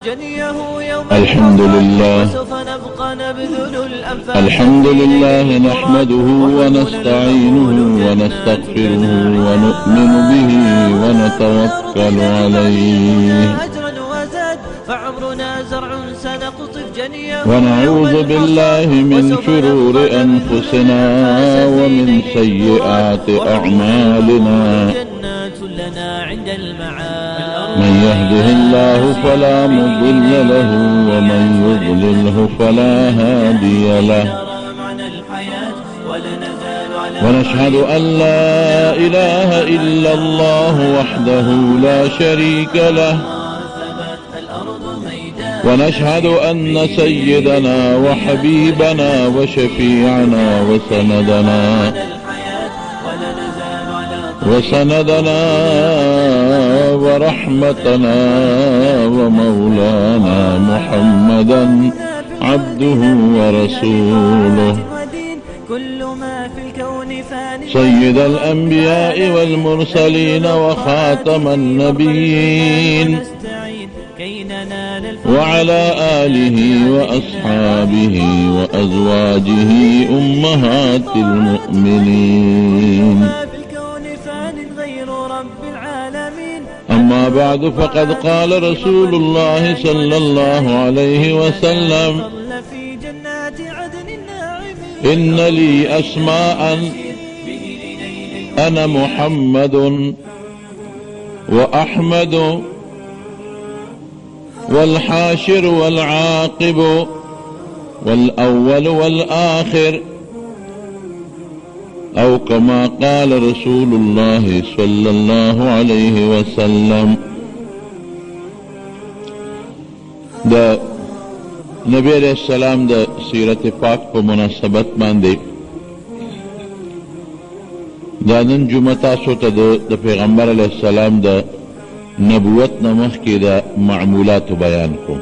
الحمد لله نحمده ونستعينه ونستغفره ونؤمن به ونتوكل عليه ونعوذ بالله من شرور أنفسنا ومن سيئات أعمالنا من يهده الله فلا مضل له ومن يضلله فلا هادي له ونشهد أن لا إله إلا الله وحده لا شريك له ونشهد أن سيدنا وحبيبنا وشفيعنا وسندنا ورحمتنا ومولانا محمدا عبده ورسوله سيد الأنبياء والمرسلين وخاتم النبيين وعلى آله وأصحابه وأزواجه أمهات المؤمنين. أما بعد فقد قال رسول الله صلى الله عليه وسلم إن لي أسماء أنا محمد وأحمد والحاشر والعاقب والأول والآخر أو كما قال رسول الله صلى الله عليه وسلم. دا نبی علیہ السلام دا سیرت پاک په مناسبت باندې دا نن جمعه تاسو ته د پیغمبر علیہ السلام دا نبوت نمخ کی دا معمولات بیان کو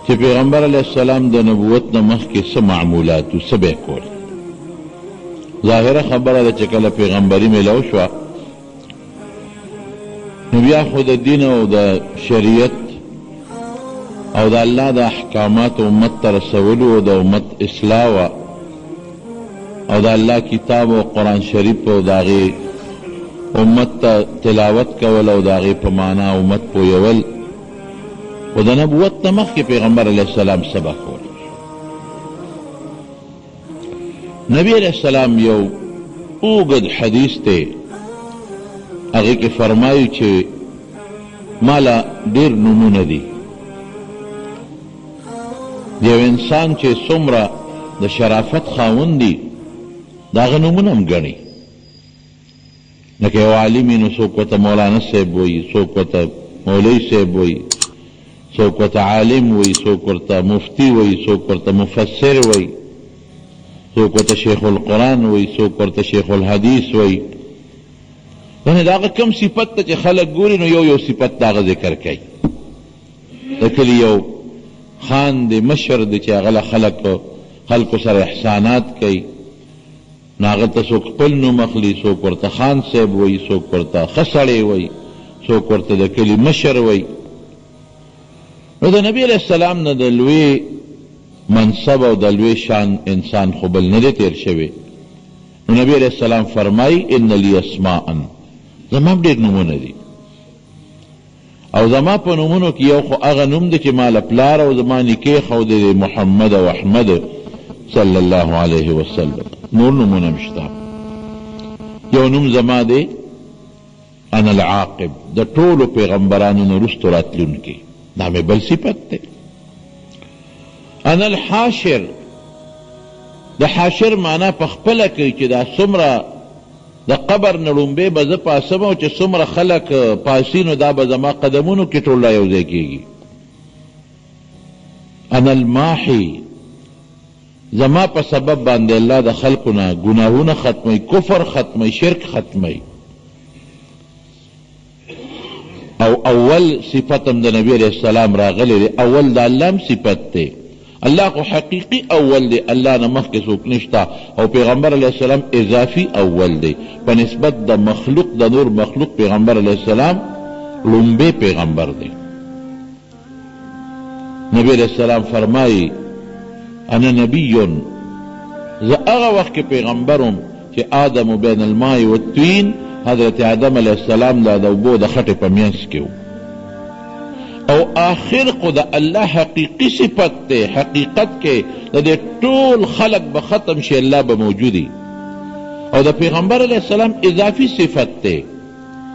چې پیغمبر علیہ السلام د نبوت نمخ کې څه معمولات او څه به کول. ظاهره خبره ده چې کله پیغمبري ملو شوه نو بیا خو د دین او د شریعت او د الله د احکامات امت ته رسولو او د امت اصلاح وه او د الله کتاب او قرآن شریف او د هغې امت ته تلاوت کول او د هغې په معنا امت پویول و د نبوت نه مخکې پیغمبر علیه السلام سبا کول. نبی علیه السلام یو اوږد حدیث دی هغې کې فرمایي چې ماله ډېر نومونه دي د یو انسان چې څومره د شرافت خاوند دي د هغه نومونه هم ګڼي لکه یو عالم وي نو څوک ورته مولانا صاحب وایي څوک ورته مولوي صاحب وایي څوک ورته عالم وایي څوک ورته مفتی وایي څوک ورته مفسر وایي څوک ورته شیخ القرآن وایي څوک ورته شیخ الحدیث وایي. یعنې د هغه کوم صفت ته چې خلک ګوري نو یو صفت د هغه ذکر کوي. د کلي یو خان دی مشر دی چې هغه له خلکو سره احسانات کوي نو هغه ته څوک خپل نوم اخلي څوک ورته خان صاحب وایي څوک ورته ښه سړی وایي څوک ورته د کلي مشر وایي. نو د نبی علیہ السلام نه د لوی منصب او د لوی شان انسان خو بل نه دی تیر شوی. نو نبی علیہ السلام فرمایي ان لی اسماء زما ډېر نومونه دي او زما په نومونو کې یو خو هغه نوم دی چې ما له پلار او زما نیکې ښودی دی محمد او احمد صلی الله علیه وسلم. نور نومونه هم شته. یو نوم زما دی انا العاقب د ټولو پیغمبرانو نه وروستو راتلونکی دا مې بل صفت دی. انا الحاشر د حاشر معنا په خپله کوي چې دا څومره د قبر نه لومبې به زه پاسم او چې څومره خلک پاسي نو دا به زما قدمونو کې ټول را یو ځای کېږي. انا الماحي زما په سبب باندې الله د خلقو نه ګناهونه ختموي کفر ختموي شرک ختموي. او اول صفت هم د نبی علیہ السلام راغلی دی اول د الله هم صفت دی الله کو حقیقی اول دی، اللہ نه مخکې څوک نشته، او پیغمبر علیه السلام اضافي اول دی په نسبت د مخلوق د نور مخلوق. پیغمبر علیه السلام لومبے پیغمبر دے. نبی علیہ السلام فرمائی انا نبیون، زه هغه وخت کې پیغمبرم چې آدم بین الماء والطین، حضرت آدم علیہ السلام دا د اوبو د خټې په منځ کې و. او آخر خو د الله حقیقی صفت تے، حقیقت کے دا دے ټول خلق به ختم شي، اللہ به موجودی. او د پیغمبر علیہ السلام اضافی صفت تے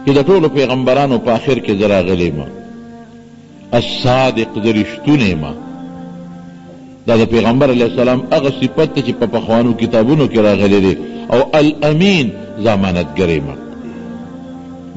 کہ دا ټول پیغمبرانو په آخر کې زرا غلی ما الصادق، د رښتونی ما. دا د پیغمبر علیہ السلام هغه صفت تے چې په پخوانو کتابونو کې راغلی دی. او الامین، ضمانتګری ما.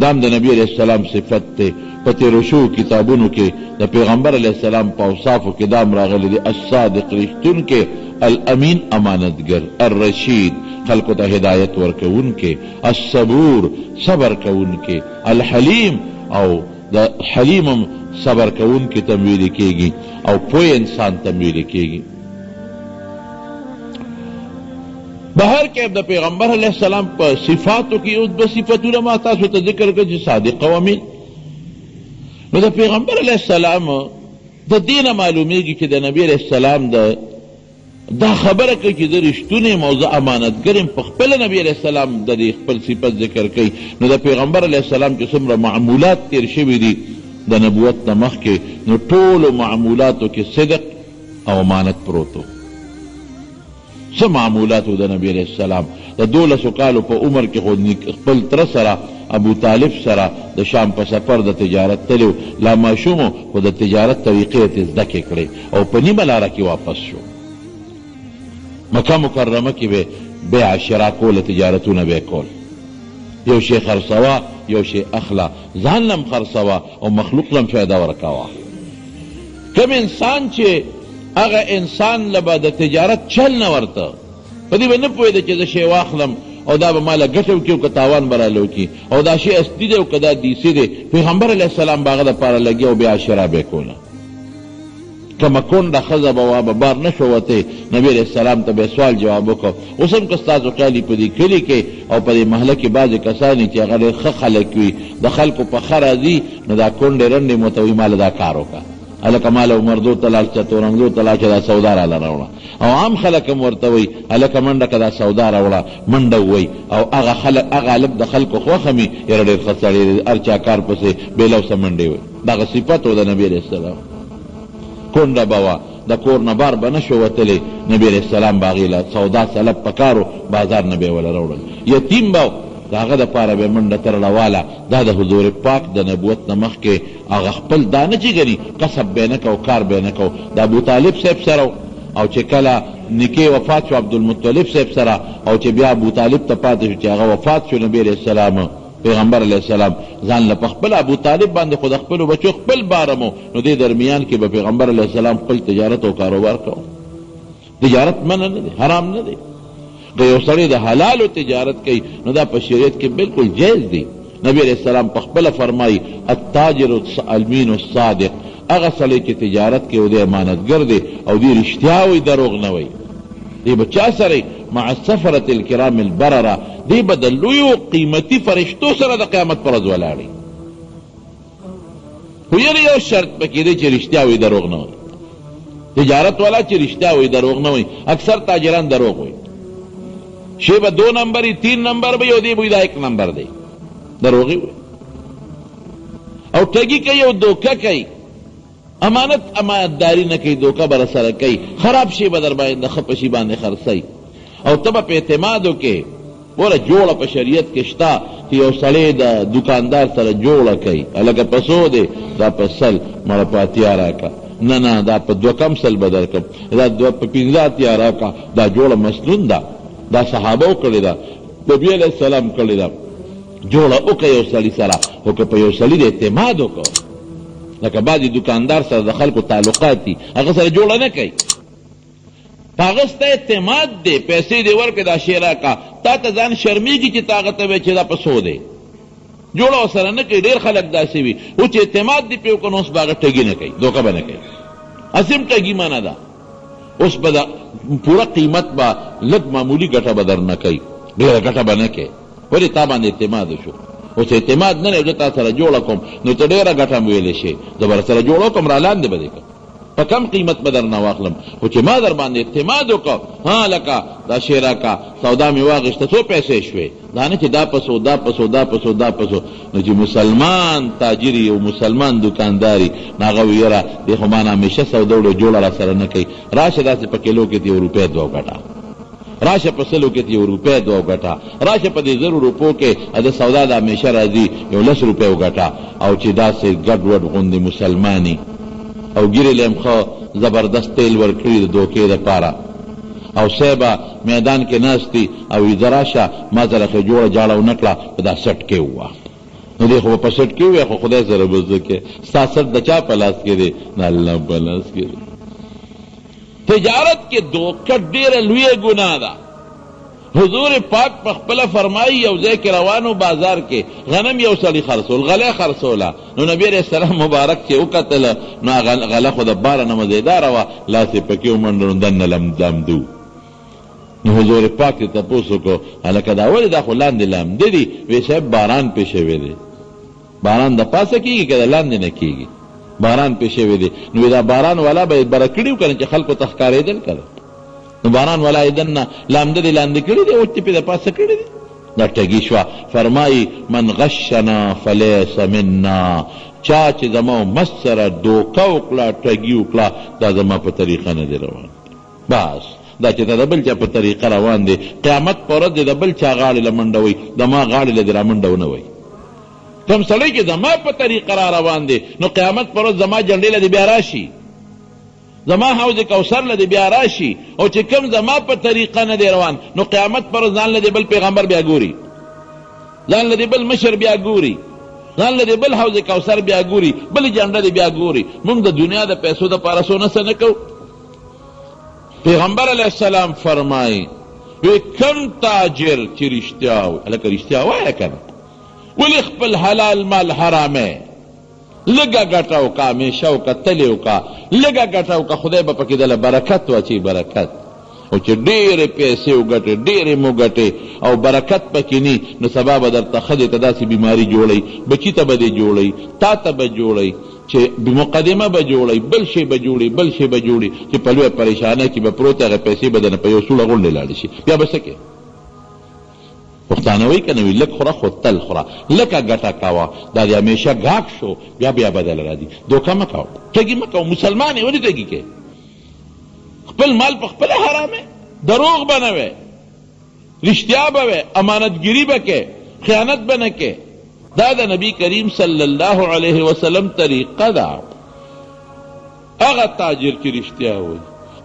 دام د نبی علیہ السلام صفت تے. په تیرو شوو کتابونو کې د پیغمبر علیہ السلام په اوصافو کې دام راغلی دی الصادق، رښتونکی، الامین، امانتګر، الرشید، خلقو ته هدایت ورکوونکی، الصبور، صبر کوونکی، الحلیم، او د حلیمم صبر کوونکی ته ویل کېږي، او پوه انسان ته ویل کېږي. بهر کې د پیغمبر علیہ السلام په صفاتو کې اوس به صفتونه ما تاسو ته ذکر کړ چې صادق او امین. نو د پیغمبر علیہ السلام د دینه معلومیږي چې د نبی علیہ السلام دا خبره کوي چې د رښتونی موضوع امانتګرم. په خپل نبی علیہ السلام د خپل صفت ذکر کوي. نو د پیغمبر علیہ السلام چې څومره معمولات تیر شوي دي د نبوت نه مخکې، نو ټولو معمولاتو کې صدق او امانت پروتو. څه معمولاتو د نبی علیہ السلام د 12 کالو په عمر کې خو خپل تره سره ابو طالب سره د شام په سفر د تجارت تلو، لا ماشومو خو د تجارت طریقې ته زده کړې او په نیمه لاره کې واپس شو. مکه مکرمه کې به بیع شرا کول، تجارتونه به کول، یو شی خرڅوا یو شی اخلا، ځان لم خرڅوا او مخلوق لم فایده ورکوا. کم انسان چې هغه انسان لبا د تجارت چل نه ورته، په دې به نه پوهېده چې زه شی واخلم او دا به مالا ګټه وکړي او که تاوان به راله وکړي، او دا شی اصلي دی او که دا دیسي دی. پیغمبر علیہ السلام به هغه دپاره لګیا او بیا شرا به یې کوله. کمه کونډه ښځه به وه، به بار نه شو وتی، نبي علیہ السلام ته به سوال جواب وکړو. اوس هم که ستاسو خیال په دې کلي کې او په دې محله کې بعضې کسان چې هغه ډېر ښه خلک وي، د خلکو په ښه راځي، نو دا کونډې رنډې مو ته وایي ماله دا کار وکړه، هلکه ماله مردو ته لاړ، چتورنګزو ته لاړ چې دا سودا راله راوړه. او عام خلک هم ورته وایي هلکه منډه که دا سودا راوړه، منډه ووایي. او هغه هلک د خلکو خوښه مي، یاره ډېر ښه سړی دی، هر چا کار پسې بېلوسه منډې وایي. دغه صفت و د نبي علیہ السلام. کونډه به وه، د کور نه بار به نه شو وتلی، نبي علیہ السلام به هغې له سودا سلب پکارو، بازار نه به یې وله راوړل. یتیم به د هغه دپاره به منډه ترړه واله. دا د حضور پاک د نبوت نه مخکې هغه خپل دا نه چې ګني کسب به یې نه کو، کار به یې نه کو. د ابوطالب صاحب سره او چې کله نکې وفات شو عبدالمطلب صاحب سره، او چې بیا ابوطالب ته پاتې شو چې هغه وفات شو، نبي علیہ السلام پیغمبر علیہ السلام ځان له په خپل ابوطالب باندې خو د خپلو بچو خپل بارمو. نو دې درمیان کې به پیغمبر علیہ السلام خپل تجارت او کاروبار کو. تجارت منع نه دی، حرام نه دی. که یو سړی د حلالو تجارت کوي نو دا په شریعت کې بالکل جایز دی. نبی علیہ السلام په خپله فرمایي التاجر الامین الصادق، هغه سړی چې تجارت کوي او دی امانتګر دی او دی رښتیا وایي، دروغ نه وایي. دی به چا سره مع السفرة الکرام البرره، دی به د لویو قیمتي فرشتو سره د قیامت پر ورځ ولاړي. خو یعنې یو شرط پکې دی چې رښتیا وایي، دروغ نه وایي. تجارت والا چې رښتیا وایي، دروغ نه وایي. اکثر تاجران دروغ وایي. شی به 2 نمبری 3 نمبر به یو دی بوی دا 1 نمبر دی، دروغی وی. او ټګي کوي او دوکه کوي، امانت امانتداري نه کوي، دوکه به رسره کوي. خراب شی به در باندې ښه په شي باندې خرڅوي او ته به په اعتماد وکړې. ګوره جوړه په شریعت کې شته چې یو سړی د دکاندار سره جوړه کوي، هلکه په څو دی، دا په 100 مړه په 80 راکړه، نه دا په 2 کم 100 به درکړم، دا په 15 راکړه. دا جوړه مسنون ده، دا صحابه کړی دا، نبی علیہ السلام کړی دا. جوړه وکړه یو سړي سره، خو که په یو سړي د اعتماد وکړه، لکه بعضې دکاندار سره د خلکو تعلقات دي، هغه سره جوړه نه کوي. په هغه ستا اعتماد دی، پیسې دې ورکړې دا شی راکړه، تا ته ځان شرمېږي چې تا هغه ته وایې چې دا په څو دی. جوړه ورسره نه کوي. ډېر خلک داسې وي، او چې اعتماد دې پرې وکړه نو اوس به هغه ټګي نه کوي، دوکه به نه کوي. اسیم ټګي معنه ده، اوس به د پوره قیمت به لږ معمولی ګټه به در نه کوي، ډېره ګټه به نه کوي، ولې تا باندې اعتماد شو. اوس اعتماد نه لري تا سره جوړه کوم نو ته ډېره ګټه م ویلی شي زه به سره جوړه کوم را لاندې به دې کړم په کم قیمت به در نه واخلم خو چې ما در باندې اعتماد وکړ ها لکه دا شی راکه سودا مې واخېسته څو پیسې شوې دا نه چې دا پسو دا پسو دا پسو دا پسو نو چې مسلمان تاجري او مسلمان دکانداري نو هغه وي یاره دې خو مانه همیشه سودا وړو جوړه را سره نه کوي راشه داسې په کیلو کې 2 روپۍ 2 ګټه راشه په سلو کې 2 روپۍ 2 ګټه راشه په دې 100 روپو کې د سودا د همیشه راځي 10 روپۍ وګټه او چې داسې ګډ وډ غوندې مسلماني او ګیرې لیم خو زبردست تیل ورکړي د دوکې دپاره او صیبه میدان کې ناستی او زه راشه ما سره خو جوړه جاړه ونه کړه په دا سټ کې ووه نو دی خو په سټ کې ووی خو خدای سره به زه کې ستا سټ د چا په لاس کې دی د الله په لاس کې دی تجارت کې دوکه ډېره لویه ګناه ده حضور پاک په خپله فرمایي یو ځای کې روانو بازار کې غنم یو سړي خرڅول غله خرڅوله نو نبي علیه السلام مبارک چې وکتله نو غله خو د باره نه مزیداره وه لاس یې پکې ومنډه نو دننه لمدو نو حضور پاک ته تپوس وکړو هلکه دا ولې دا خو لاندې لامده دي وی صاحب باران پې شوی دی باران د پاسه کېږي که د لاندې نه کېږي باران پې شوی دی نو دا باران والا به یې بره کړي و که نه چې خلکو ته ښکارېدل که نو باران والا یې دننه لامده دی لاندې کړي دی اوچ پې د پاسه کړي دی دا ټګي شوه فرمایي من غشنا فلیس منا چا چې زما مس سره دوکه وکړه ټګي وکړه دا زما په طریقه نه دی روان بس دا چې د بل چا په طریقه روان دی قیامت په ورځ د بل چا غاړې له منډه وی د ما غاړې له دې را منډه ونه وی کوم سړی چې زما په طریقه را روان دی نو قیامت په ورځ زما جنډې له دې بیا راشي زما حوض کوثر له دې بیا راشي او چې کوم زما په طریقه نه دی روان نو قیامت پر ورځ ځان له دې بل پیغمبر بیا ګوري ځان له دې بل مشر بیا ګوري ځان له دې بل حوض کوثر بیا ګوري بل جنډه دې بیا ګوري موږ د دنیا د پیسو دپاره څونه څه نه کوو پیغمبر علیه السلام فرمایي وی کم تاجر چې رښتیا وایي هلکه رښتیا وایه که نه ولې خپل حلال مال حرامه لږه ګټه وکړه همیشه وکړه تلې وکړه لږه ګټه وکړه خدای به پکې دله برکت واچوي برکت او چې ډېرې پیسې وګټې ډېرې مو ګټې او برکت پکې نی نو سبا به درته ښځې ته داسې بیماري جوړوي بچي ته به دې جوړوي تا ته به جوړوي چې مقدمه به جوړوي بل شی به جوړي بل شی به جوړي چې په لویه پریشانۍ کې به پروت هغه پیسې به دنه په یو سوړه غونډې لاړې شي بیا به څه کوې پښتانه وایي که نه وي لږ خوره خو تل خوره لکه ګټه کوه دا د همیشه ګاک شو بیا بیا بدله راځي دوکه مه کوه ټګي مه کوه مسلمان یې ولې ټګي کوې خپل مال په خپله حرامې دروغ به نه وې رښتیا به وې امانتګیري به کې خیانت به نه کې دا د نبی کریم صلی الله علیه وسلم طریقه ده هغه تاجر چې رښتیا وایي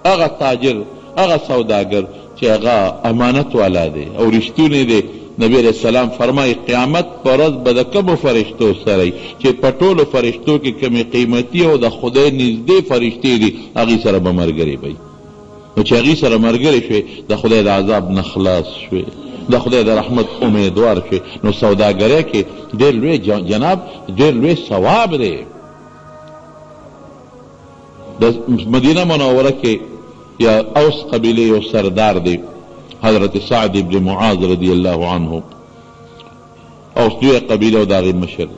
هغه تاجر هغه سوداګر چې هغه امانت والا دی او رښتونی دی نبی علیہ السلام فرمایي قیامت په ورځ به د کومو فرشتو سره چې په ټولو فرشتو کې کمې قیمتي او د خدای نږدې فرشتې دي هغې سره به ملګري وي نو چې هغې سره ملګري شوې د خدای د عذاب نه خلاص شوې د خدای د رحمت امیدوار شوې نو سوداګرۍ کې ډېر لوی جناب ډېر لوی ثواب دی د مدینه منوره کې یا اوس قبیله یو سردار دی حضرت سعد ابن معاذ رضی الله عنه اوس دوی قبیله او د هغې مشر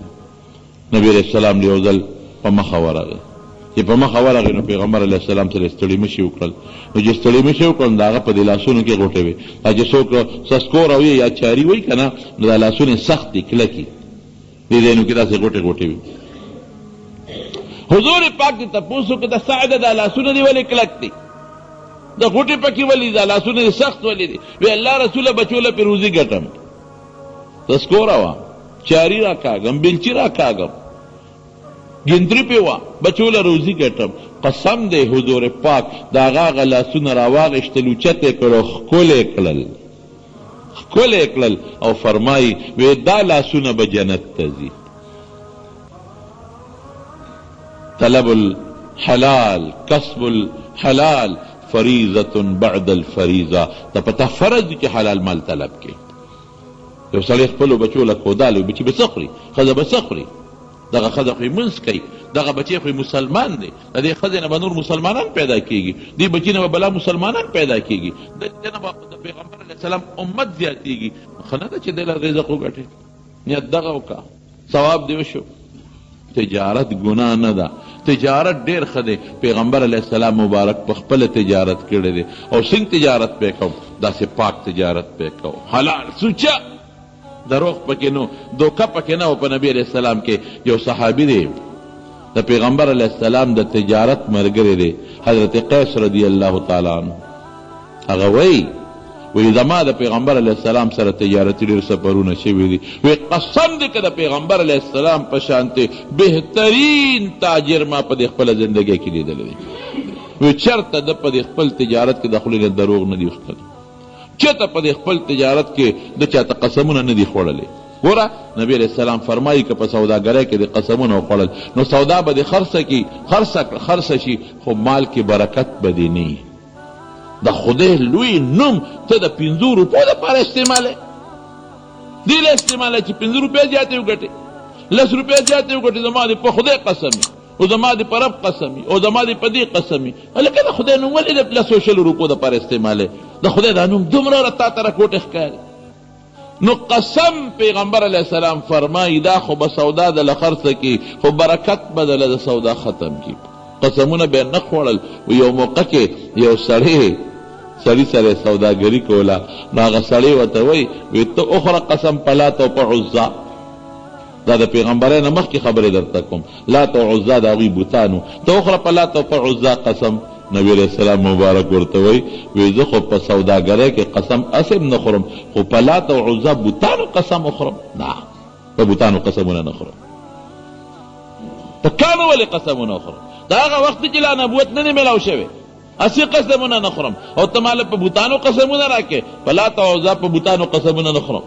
نبي علیه السلام یو ځل په مخه ورغی چې په مخه ورغی نو پیغمبر علیه السلام سره ستړي مشي وکړل نو چې ستړي مشي وکړل د هغه په دې لاسونو کې غوټې وې دا چې څوک سسکور او یا چاري وایي که نه نو دا لاسونه سخت دي کلکي دې ځایونو کې داسې غوټې غوټې وي حضور پاک دې تپوس وکړه د سعد دا لاسونه دې ولې کلک دي د غوټې پکې ولې دا لاسونه دې سخت ولې دي وی الله رسوله بچوله پې روزي ګټم سسکوره وه چاري را کاږم بلچي را کاږم ګنتري پې وه بچوله روزي ګټم قسم دی حضور پاک د هغه لاسونه را واغېشتل اوچت یې کړل ښکل یې کړل او فرمایي وی دا لاسونه به جنت ته ځي طلب الحلال کسب الحلال فریضة بعد الفریضه دا پته فرض دی چې حلال مال طلب کې یو سړی خپلو بچو له کودال وي بچي به څه خوري ښځه به څه خوري دغه ښځه خو یې منځ کوي دغه بچی خو مسلمان دی د دې ښځې نه به نور مسلمانان پیدا کېږي دې بچي نه به بلا مسلمانان پیدا کېږي د دې نه به د پیغمبر علیه السلام امت زیاتېږي ښه نه ده چې دی له رزق وګټې نیت دغه وکړه ثواب دې وشو. تجارت ګناه نه ده، تجارت ډیر ښه دی. پیغمبر علیه السلام مبارک په خپله تجارت کړی دی. او څنګه تجارت پې کو؟ داسې پاک تجارت پې کو، حلال سوچه، دروغ پکې نو، دوکه پکې نه و. په نبی علیه السلام کې یو صحابي دی د پیغمبر علیه السلام د تجارت ملګری دی، حضرت قیس رضی الله تعالی عنه. هغه وی زما د پیغمبر علیه السلام سره تجارتي ډېر سفرونه شوي دي. وی قسم دی که د پیغمبر علیه السلام په شانتې بهترین تاجر ما په دې خپله زندګۍ کې لیدلی دی. وی چېرته د په دې خپل تجارت کې د خولې نه دروغ نه دي وختلی، چېرته په دې خپل تجارت کې د چاته قسمونه نه دي خوړلی. ګوره نبی علیه السلام فرمایي که په سوداګرۍ کې د قسمونه وخوړل نو سودا به دې خرڅه شي، خو مال کې برکت به دې نه وي. د خدای لوی نوم ته د 5 روپو دپاره استعمالوې، دې له استعماله چې 5 روپۍ زیاتې وګټې، 10 روپۍ زیاتې وګټې، زما دې په خدای قسم وي، او زما دې په رب قسم وي، او زما دې په دې قسم وي. هلکه د خدای نوم ولې د 200 روپو دپاره استعمالوې؟ د خدای دا نوم دومره تا ته راکوټې ښکاري. نو قسم پیغمبر علیه السلام فرمایي دا خو به سودا دله خرڅه کي، خو برکت به دله د سودا ختم کي. قسمونه به نه خوړل. یو موقع کې یو سړی سره سوداګري کوله، نو هغه سړی ورته وی ته اخره قسم په لات او په عزا. دا د پیغمبرۍ نه مخکې خبرې درته کوم. لات او عزا د هغوی بوتانو، ته اخره په لات او په عزا قسم. نبی علیہ السلام مبارک ورته وی زه خو په سوداګرۍ کې قسم اسم نه خورم، خو په لات او عزا بوتانو قسم وخورم. نه، په بوتانو قسمونه نه خورم. په کانو ولې قسمونه وخورم؟ دا هغه وخت چې لا نبوت نه دی میلاو شوی، اسی قسمونه نه خورم. او ته ماله په بوتانو قسمونه راکې، په لات او عزا په بوتانو قسمونه نه خورم.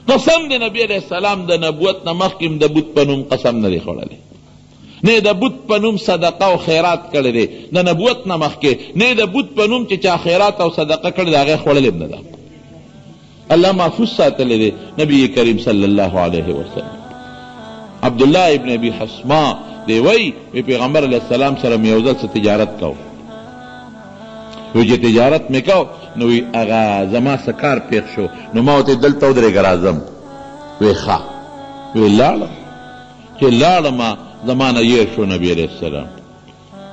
قسم د نبی علیہ السلام د نبوت نه مخکې د بوت په نوم قسم نه دی خوړلی، نه د بوت په نوم صدقه او خیرات کړی دی د نبوت نه مخکې، نه د بوت په نوم چې چا خیرات او صدقه کړی د هغې خوړلی نه ده. الله محفوظ ساتلی دی نبی کریم صلی الله علیه وسلم. عبدالله ابن ابي حسما دی وی پیغمبر علیه السلام سره مې یو ځل څه تجارت کو. وی چې تجارت مې کو نو وی هغه زما څه کار پیښ شو، نو ما ورته دلته ودرېږه راځم. وی ښه. وی لاړم. چې لاړم زما نه هېر شو نبي علیه السلام.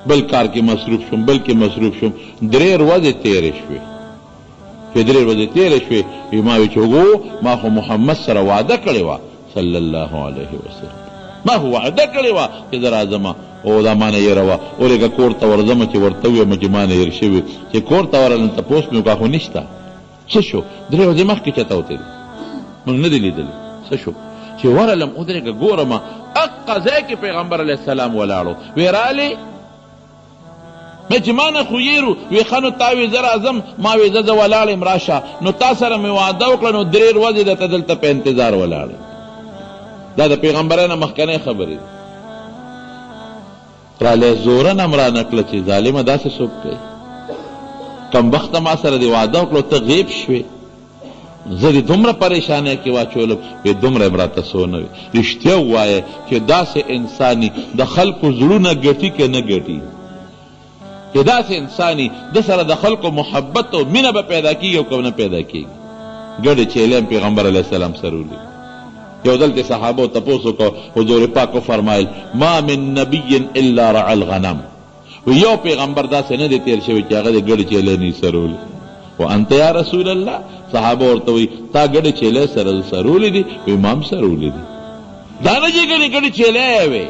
بل کار کې مصروف شوم، بل کې مصروف شوم. 3 ورځې تېرې شوې. چې 3 ورځې تېرې شوې وی ما وی چې وګو ما خو محمد سره وعده کړې وه صلی الله علیه وسلم، ما خو وعده کړې وه چې زه راځم او دا ما نه هېره وه. ولېږه کور ته ورځم چې ورته ویم چې ما نه هېر شوي. چې کور ته ورغلم تپوس مې وکړه، خو نشته. څه شو؟ 3 ورځې مخکې چاته وتلی موږ نه دی لیدلی. څه شو؟ چې ورغلم ودرېږه ګورم اقا ځای کې پیغمبر علیه السلام ولاړو. وی رالې مې چې ما نه خو هېرو. وی ښه نو تا وی زه راځم. ما وی زه ولاړ یم راشه. نو تا سره مې وعده وکړه نو 3 ورځې درته دلته په انتظار ولاړ. دا د پیغمبرۍ نه مخکنۍ خبرې دي. رالی زوره نه م رانه کړه چې ظالمه داسې څوک کوي، کمبخته ما سره دې وعده وکړو ته غیب شوې، زه دې دومره پریشانۍ کې واچولم. وی دومره یې م راته څه ونه وي. رښتیا ووایه چې داسې انساني د خلکو زړونه ګټي که نه ګټي، چې داسې انساني د سره د خلکو محبت او مینه به پیدا کېږي او که نه پیدا کېږي. ګډې چیلې پیغمبر علیه السلام سره ولي. یو دلته صحابو تپوس وکړو، حضور پاک فرمایل ما من نبی الا رعى الغنم. یو پیغمبر داسې نه دی تیر شوی چې هغه د ګډې چیلې نه سرولي. وانت یا رسول الله، صحابه ورته وایي تا ګډې چیلې سره سرولي دي؟ وایي ما هم سرولي دي. دا نه چې ګډې چیلې وې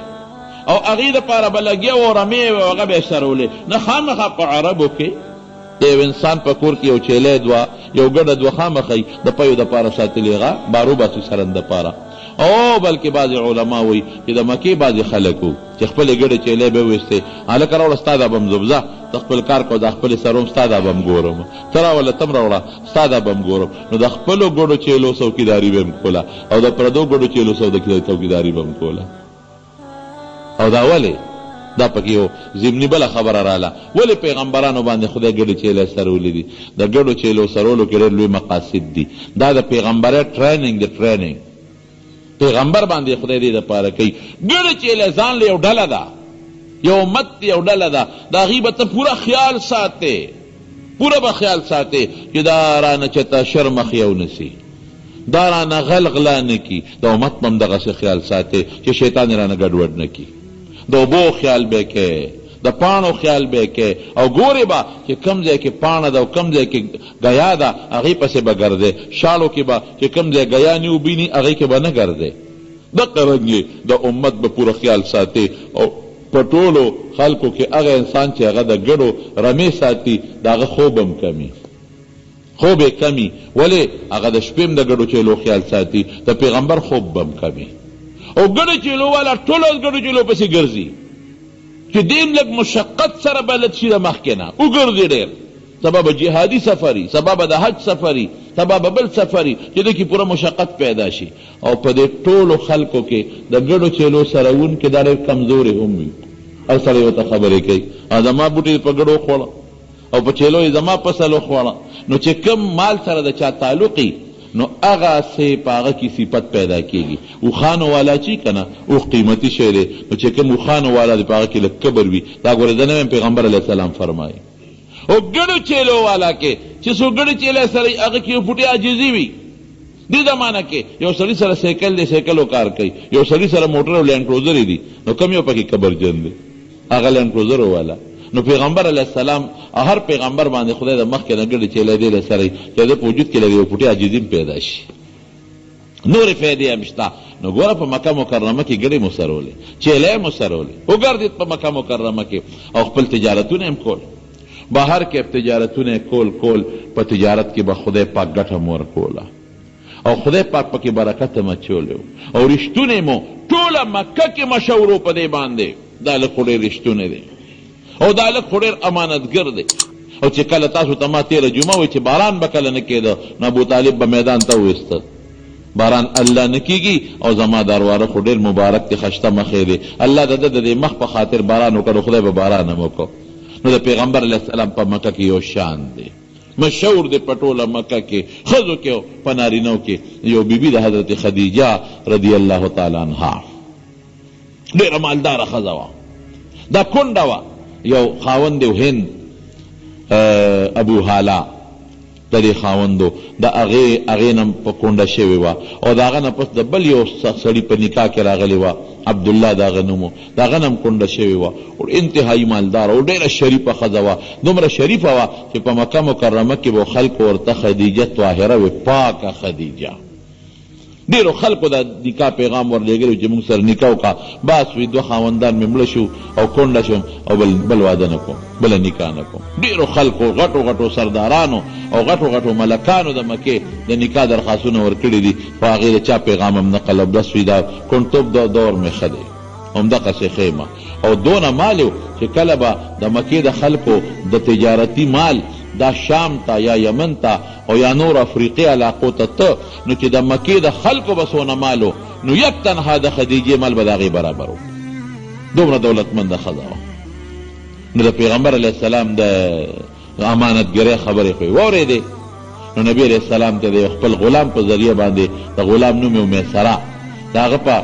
او هغې دپاره به لګیا و رمې وې او هغه به یې سرولې. نه، خامخا په عربو کې د یو انسان په کور کې یو چیلې دوه یو ګډه دوه خامخه یي د پیو دپاره ساتلې هغه بارو باسي سرن دپاره. او بلکې بعضې علما وایي چې د مکې بعضې خلک وو چې خپلې ګډې چیلې به ویستې، هلکه راوړه ستا دا به م زبزه ته خپل کار کو، دا خپلې سروم ستا دا به م ګورم، ته راوله ته م راوړه ستا دا به م ګورم. نو د خپلو ګډو چیلو څوکیداري به م کوله او د پردو ګډو چیلو څوکیداري به م کوله. او دا ولې؟ دا پکې یو ضمني بله خبره راله. ولې پیغمبرانو باندې خدای ګډې چیلې سرولې دي؟ د ګډو چیلو سرولو کې ډېر لوی مقاصد دي. دا د پیغمبرۍ ټریننګ پیغمبر باندې خدای دې دپاره کوي. ګډې چیلې ځان له یو ډله ده، یو امت یو ډله ده، د هغې به ته پوره خیال ساتې، پوره به خیال ساتې چې دا رانه چېته شر مخ یو نسي. دا رانه غلغلا نه کی. د امت به هم دغسې خیال ساتئ چې شیطان یې رانه ګډوډ نه کی. د اوبو خیال به کوې، د پاڼو خیال به کوې، او ګورې به چې کم ځای کې پاڼه ده او کم ځای کې ګیا ده هغې پسې به ګرځې. شاړو کې به چې کم ځای ګیا نه وبیني هغې کې به نه ګرځې. دقه رنګې د امت به پوره خیال ساتي او په ټولو خلکو کې هغه انسان چې هغه د ګډو رمې ساتي د هغه خوب هم کمی، خوب یې کمی. ولې؟ هغه د شپې هم د ګډو چیلو خیال ساتي، د پیغمبر خوب به هم کمی. او ګډو چیلو والا ټول ګډو چیلو پسې ګرځي چې دیم لږ مشقت سره بلد شي د مخکې نه وګرځي ډېر، سبب جهادي سفري، سبب د حج سفري، سبب بل سفري چې دې کې پوره مشقت پیدا شي. او په دې ټولو خلکو کې د ګډو چیلو سره وونکې دا ډېر کمزورې هم وي. هر سړی ورته خبرې کوي زما بوټي په ګډو خوړه او په چیلو یې زما پسل وخوړه. نو چې کم مال سره د چا تعلقي نو هغه سې په هغه کې صفت پیدا کېږي. اوښانو والا چې که نه اوښ قیمتي شی دی، نو چې کوم اوښانو والا دی په هغه کې لږ کبر وي. دا ګورې د نوی پیغمبر علیه السلام فرمایي. او ګډو چیلو والا کې چې څو ګډو چیلی سره هغه کې یو فوټې عاجزي وي. دې زمانه کې یو سړي سره سایکل دی، سایکل کار کوي، یو سړي سره موټر او لینډ کروزرې دي، نو کم یو پکې کبرجن دی؟ هغه لینډ کروزر والا. نو پیغمبر علیه السلام هر پیغمبر باندې خدای د مخکې نه ګډې چیلی دی له سره چې د په وجود کې لږ یو فوټې عاجزي پیدا شي، نورې فایدې هم شته. نو ګوره په مکه مکرمه کې ګډې مو سرولې، چیلی مو سرولې، وګرځېد په مکه مکرمه کې او خپل تجارتونه هم کول. بهر کې تجارتونه کول په تجارت کې به خدای پاک ګټه مو ورکوله او خدای پاک پکې برکت هم اچولی او رښتونې مو ټوله مکه کې مشهور په دې باندې. دا لږ خو ډېر رښتونی دی او دا لږ خو ډېر امانتګر دی. او چې کله تاسو ته ما تېره جمعه وایي چې باران به کله نه کېده، نو ابوطالب به میدان ته وویسته باران الله نه کېږي او زما درواره خو ډېر مبارک دی، خشته مخې دی، الله د ده د دې مخ په خاطر باران وکړو، خدای به باران هم وکړو. نو د پیغمبر علیه السلام په مکه کې یو شان دی، مشهور دی په ټوله مکه کې، ښځو کې او په نارینو کې. یو بیبي د حضرت خدیجه رضی الله تعالی عنها ډېره مالداره ښځه وه، دا کونډه وه. یو خاوند یو هند ابو حالا د دې خاوندو د هغې نه په کونډه شوې وه او د هغه نه پس د بل یو سړي په نکاح کې راغلې وه، عبدالله د هغه نوم و، د هغه نه هم کونډه شوې وه او انتهایي مالداره او ډېره شریفه ښځه وه. دومره شریفه وه چې په مکه مکرمه کې به خلکو ورته خدیجه طاهره وې، پاکه خدیجه. ډېرو خلکو د نکاح پیغام ورلېږلی چې موږ سره نکاح وکړه، بس وي دوه خاوندان مې مړه شو او کونډه شوم او بل واده نه کوم، بله نکاح نه کوم. ډېرو خلکو غټو سردارانو او غټو ملکانو د مکې د نکاح درخواستونه ورکړي دي، خو هغې د چا پیغام هم نقل او بس وي دا کونډتوب دور مې ښه دی، همدقسې خیمه. او دونه مال و چې کله به د مکې د خلکو د تجارتي مال دا شام تا یا یمن تا او یا نور افریقی علاقو ته نو چې د مکې د خلکو به څونه مالو، نو یک تنها د خدیجې مال به د هغې برابر و. دومره دولتمنده ښځه وه. نو د پیغمبر علیه السلام د امانتګرۍ خبرې خو یې واورېدې. نو نبي علیه السلام ته د خپل غلام په ذریعه باندې، د غلام نوم یې میسره، د هغه په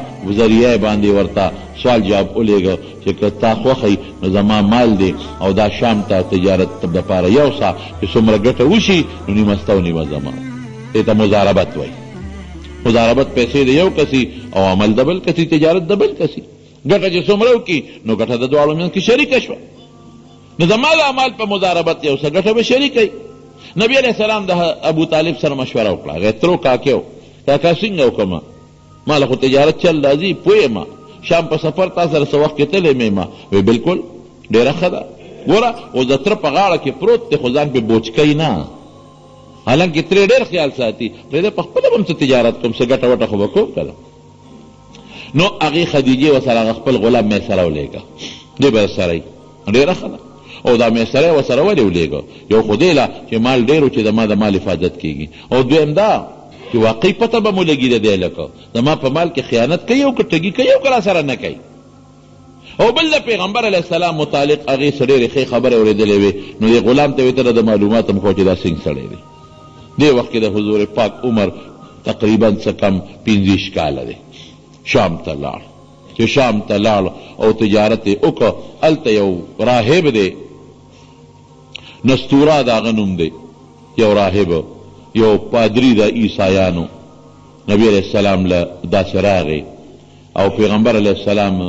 ذریعه باندې ورته سوال جواب ولېږه چې که تا خوښوي نو زما مال دی او دا شام ته تجارت دپاره یوسه چې څومره ګټه وشي نو نیمه ستا او نیمه زما. دې ته مضاربت وایي. مضاربت پیسې د یو کسي او عمل د بل کسي، تجارت د بل کسي. ګټه چې څومره وکړي نو ګټه د دواړو منځ کې شریکه شوه. نو زما د عمل په مضاربت یو څه ګټه به شریکوي. نبي علیه السلام د ابوطالب سره مشوره وکړه، هغې ترو کاکې و، کاکا څنګه وکړمه، ما له خو تجارت چل راځي، پوه یم، شام په سفر تا سره څه وخت کې تللی مې ما. وی بلکل ډېره ښه ده، ګوره اوس د تره په غاړه کې پروت دی خو ځان پې بوچ کوي نه، حالانکې ترې ډېر خیال ساتي، پرېږده په خپله به هم څه تجارت کوم، څه ګټه وټه خو به کوم که نه. نو هغې خدیجې ورسره هغه خپل غلام میسره ولېږه، دی به سره ډېره ښه ده. او دا میسره یې ورسره ولې ولېږه؟ یو خو دې له چې مال ډېر و چې د ما د مال حفاظت کېږي، او دویم دا چې واقعي پته به مو لګي د دې لکه زما په مال کې خیانت کوي او که ټګي کوي او که راسره نه کوي. او بل د پیغمبر علیه السلام متعلق هغې څه ډېرې ښې خبرې اورېدلې وې. نو دې غلام ته وې ته د معلومات هم خو چې دا څنګه سړی دی. دې وخت کې د حضور پاک عمر تقریبا څه کم 15 کاله دی. شام ته لاړ، چې شام ته لاړ او تجارت یې وکړه. هلته یو راهب دی، نستوره د هغه نوم دی، یو راهب، یو پادري د عیسایانو، نبی علیہ السلام له داسې راغی او پیغمبر علیہ السلام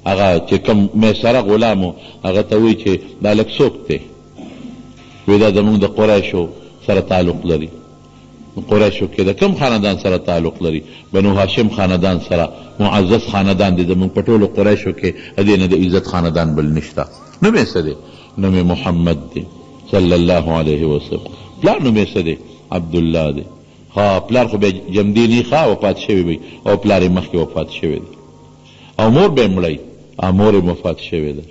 هغه چې کوم میسره غلام هغه ته وایي چې دا لږ څوک دی؟ وایي دا زمونږ د قریشو سره تعلق لري. قریشو کې د کوم خاندان سره تعلق لري؟ بنو هاشم خاندان سره معزز خاندان دی. زمونږ په ټولو قریشو کې دې نه د عزت خاندان بل نشته. نوم یې څه دی؟ نوم یې محمد دی صلی الله علیه وسلم. پلار نوم یې څه دی؟ عبدالله دی. ها پلار خو به جمدینی خواه وفات شوی وی او پلار یې مخکې وفات شوی دی او مور به یې مړی او مور یې وفات شوی دی.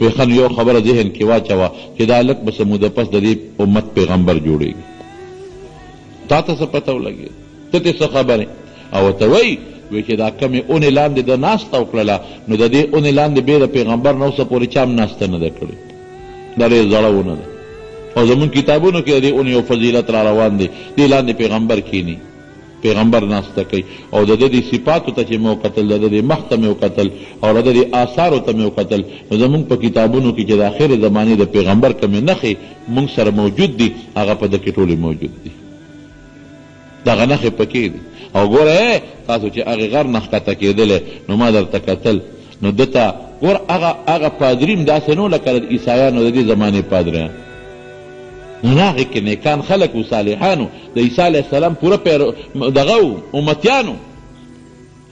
وی ښه نو یو خبره ذهن کې واچوه چې دا هلک به څه موده پس د دې امت پیغمبر جوړېږي. تا ته څه پته ولګېد؟ ته ترې څه خبرې؟ او ورته وایي وی چې دا کمې اونې لاندې د ناسته وکړله نو د دې اونې لاندې بې د پیغمبر نه اوسه پورې چا هم ناسته نه ده کړې. دا ډېر زړه ونه ده او زمون کتابونو کې د دې اونې یو فضیلت را روان دی. دې لاندې پیغمبر کینی، پیغمبر ناسته کوي او د دې صفاتو ته چې مې وکتل، د دې مخ ته مې وکتل او د دې آثارو ته مې وکتل نو زمونږ په کتابونو کې چې د آخر زمانې د پیغمبر کومې نښې مونږ سره موجود دي هغه په ده کې ټولې موجود دي. دغه نښې پکې دي. او ګوره تاسو چې هغې غر نه ښکته کېدلی نو ما درته کتل نو ده ته ګوره هغه پادري م داسې نه و لکه د عیسایانو د دې زمانې پادریان. نو هغې کې نیکان خلک و، صالحانو، د عیسی علیه السلام پوره دغه و امتیانو.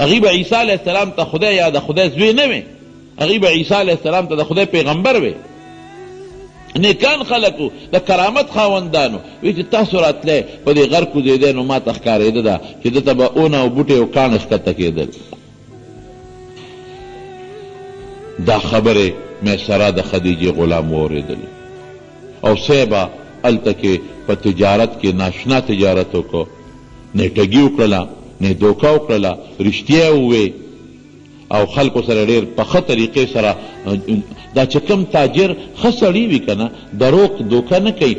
هغوی به عیسی علیه السلام ته خدای یا د خدای زوی نه وې، هغوی به عیسی علیه السلام ته د خدای پیغمبر وې. نیکان خلک و، د کرامت خاوندانو. وی چې تاسو راتلی په دې غر کوزېدی نو ما ته ښکارېده ده چې دته به اونه او بوټې او کاڼه ښکته کېدل. دا خبرې میسره د خدیجې غلام واورېدل او صیبه هلته کې په تجارت کې ناشنا تجارت وکړو، نه ټګي وکړله نه دوکه وکړله، رښتیا ووې او خلکو سره ډېر په ښه طریقې سره. دا چې کوم تاجر ښه سړي وي که نه دروغ دوکه نه کوي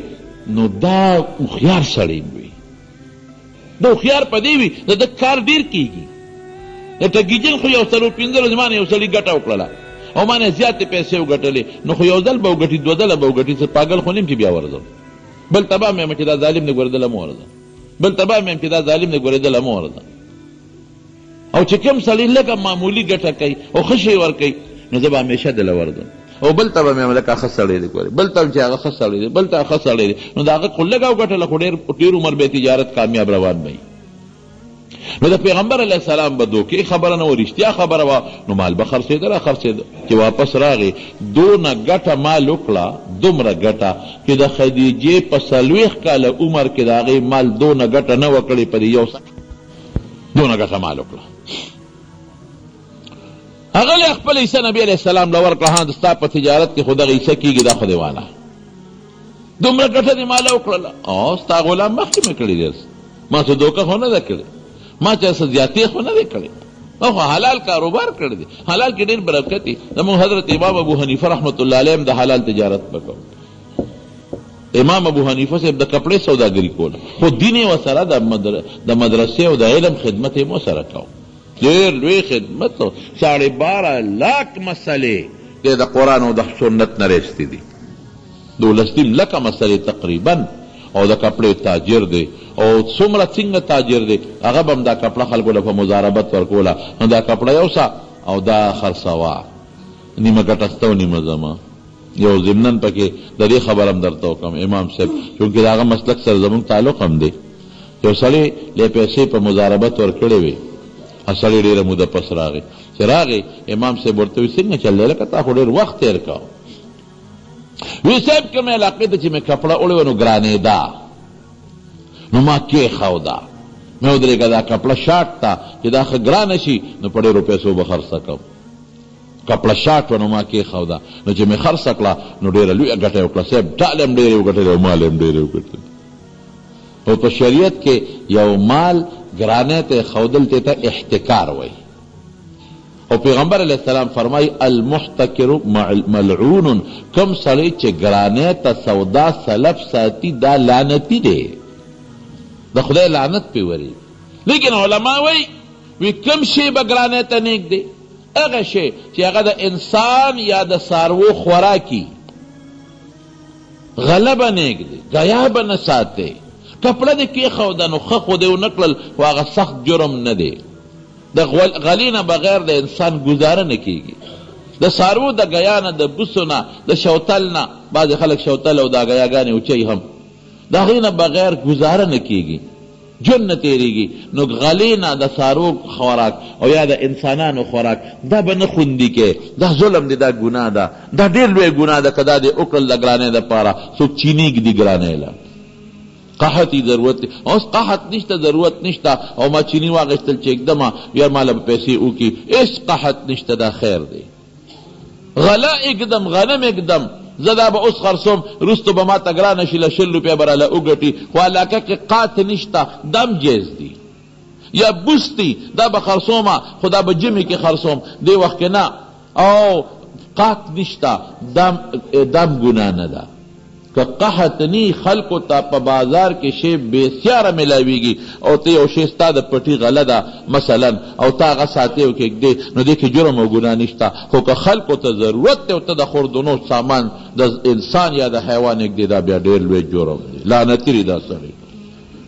نو دا هوښیار سړی وي. د هوښیار په دې وي د ده کار ډېر کېږي. د ټګیجن خو یو 4-5 ورځې ما نه یو سړي ګټه وکړله او ما نه زیاتې پیسې وګټلې نو خو یو ځل به وګټي، 2 ځله به وګټي. څه پاګل خو نیم چې بیا ورځم بل تبا مې چې دا ظالم نه ګورېدله مه ورځم، بل تبا مې چې دا ظالم نه ګورېدله مه ورځم. او چې کوم سړي لږه معمولي ګټه کوي او ښه شی ورکوي نو زه به همیشه دله ورځم. او بل ته به مې لکه ښه سړی دی ګورې، بل ته چې هغه ښه سړی دی، بل ته ښه سړی دی نو د هغه خو لږه وګټله خو ډېر عمر به تجارت کامیاب روان به وي. نو د پیغمبر علیه السلام به دوکې خبره نه و، رښتیا خبره وه. نو مال به خرڅېده را خرڅېده چې واپس راغی دونه ګټه مال وکړه، دومره ګټه چې د خدیجې په 40 کاله عمر کې د هغې مال دونه ګټه نه وه کړې، په دې یو دونه ګټه مال وکړه. هغه له خپل حصه نبي علیه السلام له ورکړه. ها د ستا په تجارت کې خو دغه حصه کېږي، دا خو دې واله دومره ګټه دې ماله وکړله. او ستا غلام مخکې مې کړي دی، ما څه دوکه خو نه ده کړې، ما چا څه زیاتې خو نه دی کړې، ما خو حلال کاروبار کړی دی. حلال کې ډېر برکت دی. زموږ حضرت امام ابو حنیفه رحمت الله علیه هم د حلال تجارت وکړ. امام ابو حنیفه صاحب د کپړې سوداګري کوله خو دین یې ورسره د مدرسې او د علم خدمت یې ورسره کوه. ډېر لوی خدمت و. 12.5 لاک مسلې د قرآن او د سنت نه رایستې دي، 12 لکه مسلې تقریبا. او د کپړې تاجر دی او څومره څنګه تاجر دی هغه به هم دا کپړه خلکو له په مضاربت ورکوله. نو دا کپړه یوسه او دا خرڅوه، نیمه ګټه سته او نیمه زما. یو ضمنن پکې د دې خبر هم درته وکړم امام صاحب چونکې د هغه مسلک سره زموږ تعلق هم دی. یو سړی له پیسې په مضاربت ورکړې وې، سړی ډېره موده پس راغی. چې راغی امام صاحب ورته وایي څنګه چل دی لکه تا خو ډېر وخت تېر کړ. وی صاحب کومې علاقې ته چې مې کپړه وړې وه نو ګرانېده نو ما کېښوده، مې ودرېږه دا کپړه شاټ ته چې دا ښه ګرانه شي نو په ډېرو پیسو به خرڅه کړم. کپړه شاټ وه نو ما کېښوده نو چې مې خرڅه کړه نو ډېره لویه ګټه یې وکړه. صاحب ټال هم ډېرې وګټلې او مال هم ډېرې وګټلې. او په شریعت کې یو مال ګرانۍ ته ښودل ته احتکار وایي. او پیغمبر علیہ السلام فرمائی المحتکر ملعون، کم سړی چې ګرانۍ ته سودا سلف ساتي دا لعنتي دی، د خدای لعنت پې وري. لیکن علما وی کم شی به ګرانۍ ته نیک دی؟ هغه شی چې هغه د انسان یا د څاروو خوراکي، غله به نیک دی، ګیا به نه ساتي، کپړه دې کېښوده نو ښه خو دې ونه کړل خو هغه سخت جرم نه دی. د غلې نه بغیر د انسان ګزاره نه کېږي. د څاروو د ګیا نه، د بوسو نه، د شوتل نه، بعضې خلک شوتل او دا ګیاګانې اوچوي هم، د هغې نه بغیر ګزاره نه کېږي، ژوند نه تېرېږي. نو غلې نه د څاروو خوراک او یا د انسانانو خوراک دا به نه خوندي کې. دا ظلم دی، دا ګناه ده، دا ډېر لوی ګناه ده که دا دې وکړل د ګرانۍ دپاره. څوک چینی ږدي ګرانۍ له، قحط یې ضرورت دی. اوس قحط نشته، ضرورت نشته او ما چینی واخېستل چې اکدمه بیا ماله به پیسې وکړي، هېڅ قحط نشته، دا خیر دی. غله اکدم، غنم اکدم، زه دا به اوس خرڅوم، وروستو به ما ته ګرانه شي، له 20 روپۍ به راله وګټي، خو علاقه کې قات نشته، دم جیز دی. یا بوس دی، دا به خرڅومه خو دا به جمعې کې خرڅوم، دې وخت کې نه. او قات نشته، دم ګناه نه ده. که قحط نی خلکو ته په بازار کې شی بسیاره ملاویږي او ته یو شی ستا د پټي غله ده مثلا او ته هغه ساتې او کېږدې، نو دې کې جرم او ګناه نشته. خو که خلکو ته ضرورت دی او ته د خوردنو سامان د انسان یا د حیوان کېږدې، دا بیا ډېر لوی جرم دی، لعنتي دی دا سړی.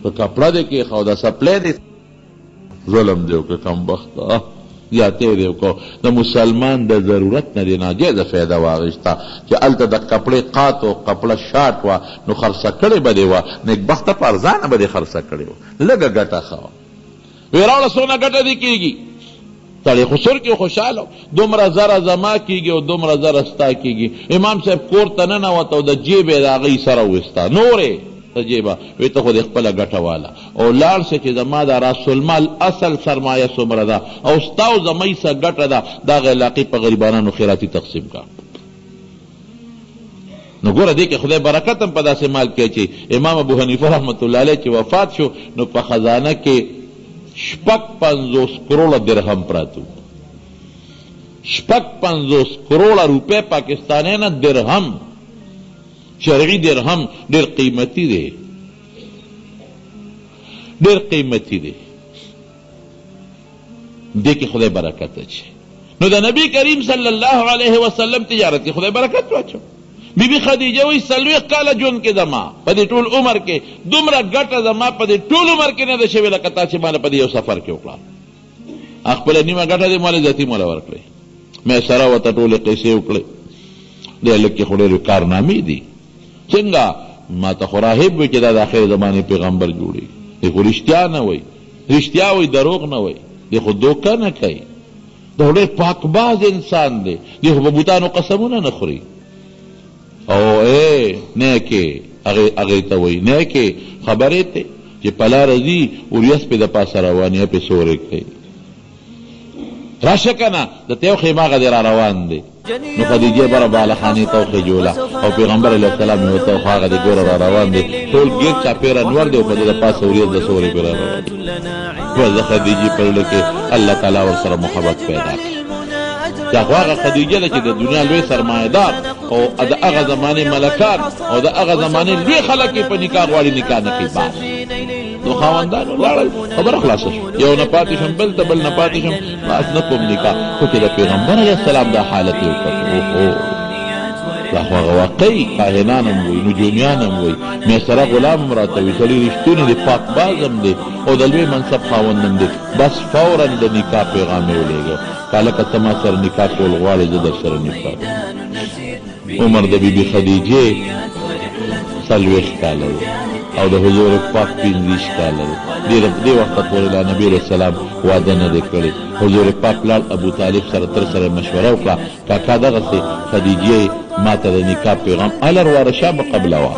که کپړه دې کېښوده، سپلی دې ظلم دی که کمبخته یا تیرې وکړو. د مسلمان د ضرورت نه دې ناجیزه فایده واخېسته چې هلته د کپړې قات او کپړه شاټ وه، نو خرڅه کړې به دې وه، نیکبخته په ارزانه به دې خرڅه کړې وه، لږه ګټه ښه وه. ویې راوړه څونه ګټه دې کېږي، سړی خو سر کې خوشحاله، دومره زره زما کېږي او دومره زره ستا کېږي. امام صاحب کور ته ننوت او د جیب یې د هغې سره وویسته، نورې ته جیبه وی ته خو دې خپله ګټه واله او لاړ شه چې زما د راس المال اصل سرمایه څومره ده او ستا او زمۍ څه ګټه ده، د هغې علاقې په غریبانانو خیراتي تقسیم کا. نو ګوره دې کې خدای برکت هم په داسې مال کې چې امام ابو حنیفه رحمت الله علیه چې وفات شو نو په خزانه کې 56 کروڑه درهم پراتو، 56 کروڑه روپے پاکستانی نه درهم، شرعي درهم ډېر قیمتي دی، ډېر قیمتي دی. دې کې خدای برکت اچي. نو د نبی کریم صلی الله علیه وسلم تجارت کې خدای برکت واچو. بی بی خدیجه وی 40 کاله ژوند کې زما په دې ټول عمر کې دومره ګټه زما په دې ټول عمر کې نه ده شوې لکه تا چې ماله په دې یو سفر کې وکړه. خپله نیمه ګټه دې ماله ذاتي موله ورکړې، مې سره ورته ټولې قیسې وکړې. دې هلک کې خو ډېرې کارنامې دي. څنګه ما ته خو راهب وي چې دا د آخر زمانې پیغمبر جوړي، دی خو رښتیا نه وایي، رښتیا وایي دروغ نه وایي، دی خو دوکه نه کوي، دا ډېر پاکباز انسان دی، دی خو په بوتانو قسمونه نه خوري. او نیکې هغې ته وایي نیکې خبرې ته چې په لاره ځي اوریس پې د پاسه روان یا پې سورې کوي. راشه که نه د ته یو خیمه هغه دی را روان دی. نو خدیجه بره بالخانې ته وخېجوله او پیغمبر علیه السلام یې ورته خو هغه دی ګوره را روان دی، ټول ګیر چاپېره انور دی او په دې د پاسه وریځ د سورې پې را روان دی. بس د خدیجې په زړه کې الله تعالی ورسره محبت پیدا کړي. دا خو هغه خدیجه ده چې د دنیا لوی سرمایهدار او د هغه زمانې ملکان او د هغه زمانې لوی خلک یې په نکاح غواړي، نکاح نه کوي. بس نو خاوندانو لاړل، خبره خلاصه شو، یو نه پاتې شم بل ته، بل نه پاتې شم، بس نه کوم نکاح. خو چې د پیغمبر علیه السلام دا حالت یې وکړ، اوهو دا خو هغه واقعي کاهنان هم وایي، نجومیان هم وایي، میسره غلام هم راته وایي، سړي رښتونی دی، پاکباز هم دی او د لوی منصب خاوند هم دی. بس فورا د نکاح پیغام یې ولېږه، کالکه ته ما سره نکاح کول غواړې زه در سره نکاح. عمر د بیبي خدیجې 40 کاله و او د حضور پاک 25 کاله و. دې وخته پورې لا نبي علیه السلام واده نه دی کړی. حضور پاک لاړ ابو طالب سره تر سره مشوره وکړه، کاکا دغسې خدیجې ما ته د نکاح پیغام الر وارشه به قبله وه.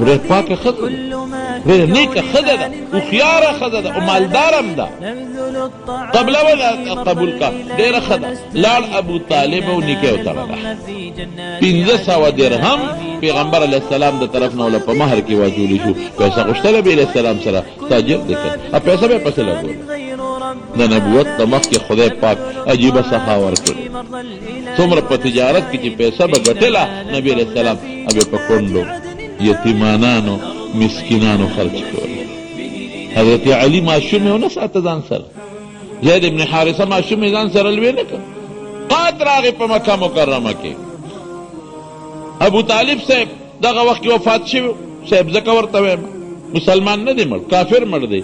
ډېر پاکه ښځه ده، ډېره نیکه ښځه ده، هوښیاره ښځه ده او مالدار هم ده. قبله ولا قبول کا ډېره ښه ده. لاړ ابو طالب او نکاح وتړله. 1500 درهم پیغمبر علیه السلام د طرف نه په مهر کې واچولی شو. پیسه غوښتله به علیه السلام سره، تاجر دی که پیسه به یې پسې لګوله. د نبوت د مخکې خدای پاک عجیبه سخا ورکړې. څومره په تجارت کې چې پیسه به ګټله نبي علیه السلام به په کونډو یتیمانانو مسکینانو خرچ کول. حضرت علی ماشوم یې ونه ساته ځان سره، زید ابن حارثه ماشوم یې ځان سره لوی نه کړ. قات راغی په مکه مکرمه کې. ابو طالب صاحب دغه وخت کې وفات شوی، صاحب ځکه ورته وایم مسلمان نه دی مړ، کافر مړ دی،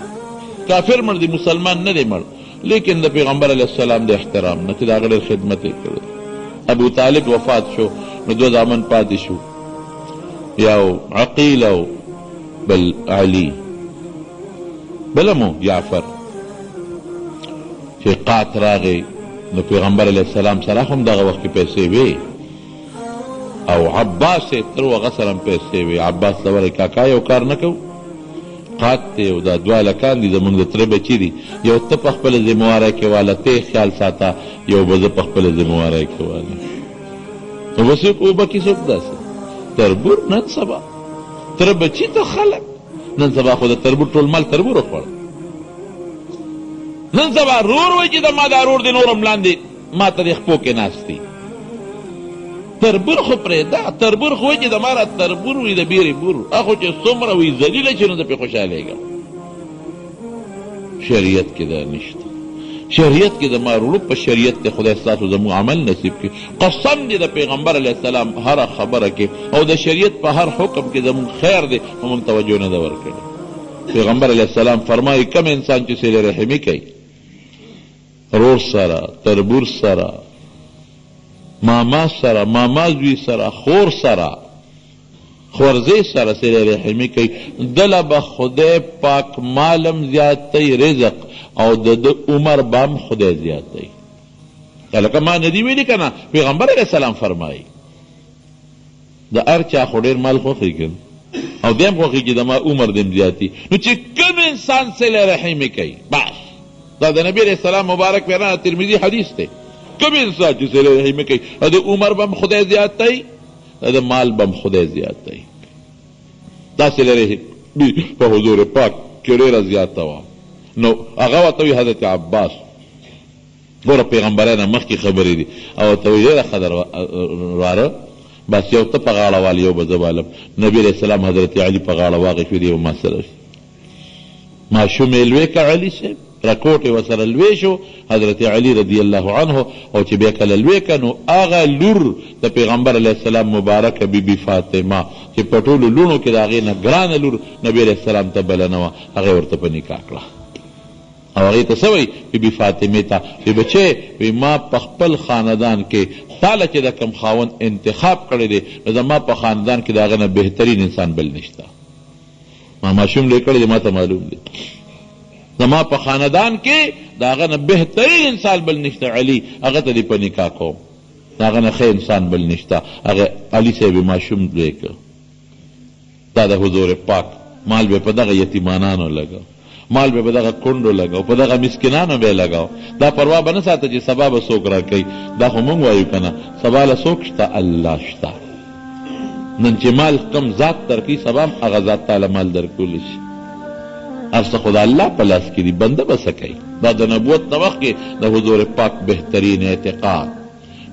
کافر مړ دی، مسلمان نه دی مړ، لیکن د پیغمبر علیه السلام د احترام نه چې د هغه ډېر خدمت یې کړی. ابو طالب وفات شو نو دوه زامن پاتې شو، یو عقیل او بل علي، بله مو جعفر. چې قات راغی نو پیغمبر علیه السلام سره هم دغه وخت کې پیسې وې، او عباس یې تر هغه سره هم پیسې وې. عباس ته ورې کاکا یو کار نه کوو، قات دی او دا دوه هلکان دي زمونږ د تره بچي دي، یو ته په خپله ذمهواری کې واله، ته خیال ساته، یو به زه په خپله ذمهواری کې واله. نو به څوک وبکي څوک داسې تربور نن سبا تره بچي ته خلک نن سبا خو د تربور ټول مال تربور وخوړ. نن سبا رور وایي چې د ما دا رور دی نورم لاندې ما ته د خپو کې ناست دي. تربور خو پرېږده، تربور خو وایي چې د ما را تربور وي د بیرې بور، هغه چې څومره وي ذلیله چې نو زه پرې خوشحالېږم. شریعت کې دا نشته. شریعت کې د ما رولو په شریعت کې خدای ستاسو زموږ عمل نصیب کړي. قسم دی د پیغمبر علیه السلام هره خبره کې او د شریعت په هر حکم کې زموږ خیر دی او موږ توجه نه ده ورکړې. پیغمبر علیه السلام فرمایي کم انسان چې صلې رحمي کوي، رور سره، تربور سره، ماما سره، ماما زوی سره، خور سره، خورزی سره صلې رحمي کوي، دله به خدای پاک مالم زیاتی، رزق او د عمر بام خدای زیاتی. لکه ما ندی ویلي که نه، پیغمبر علیه السلام فرمایي د هر چا خو ډېر مال خوښي که او دیم خوښي چې د ما عمر دیم زیاتي. نو چې کوم انسان صلې رحمي کوي بس دا د نبی علیه السلام مبارک پیغام ترمذي حدیث دی. کوم انسان چې صلې رحمي کوي د عمر بم خدای زیاتی، د مال بم خدای زیاتی. دا صلې رحمي په حضور پاک کې ډېره زیاته وه. نو هغه ورته وایي حضرت عباس ګوره پیغمبرانه مخکې خبرې دي او ورته وایي ډېره ښه واره بس یو ته په غاړه وال یو به زه والم. نبي علیه السلام حضرت علي په غاړه واخېښو دی او ما سره ماشوم یې لوی که علي صاحب، رکوټ یې ورسره لوی شو حضرت علي رضی الله عنه. او چې بیا کله لوی که نو هغه لور د پیغمبر علیه السلام مبارکه بیبي فاطمه چې په ټولو لوڼو کې د هغې نه ګرانه لور نبي علیه السلام ته بله نه وه، هغې ورته په نکاح کړه. او هغې ته څه وایي بیبي فاطمې ته وی بچې وی ما په خپل خاندان کې تاله چې د کوم خاوند انتخاب کړی دی نو زما په خاندان کې د هغه نه بهترین انسان بل نشته. ما ماشوم لوی کړی دی ما ته معلوم دی، زما په خاندان کې د هغه نه بهترین انسان بل نشته. علي هغه ته دې په نکاح کوم، د هغه نه ښه انسان بل نشته. هغه علي صاحب ماشوم لوی کړ. دا د حضور پاک مال به په دغه یتیمانانو لګاو، مال به په دغه کونډو لګاو، په دغه مسکینانو به لګاو. دا پروا به نه ساته چې سبا به څوک راکوي. دا خو مونږ وایو که نه سبا له څوک شته؟ الله شته. نن چې مال کم ذات درکوي سبا هم هغه ذات تعالی مال درکولی شي. هر څه خو د الله په لاس کې دي، بنده به څه کوي. دا د نبوت د وخت کې د حضور پاک بهترین اعتقاد.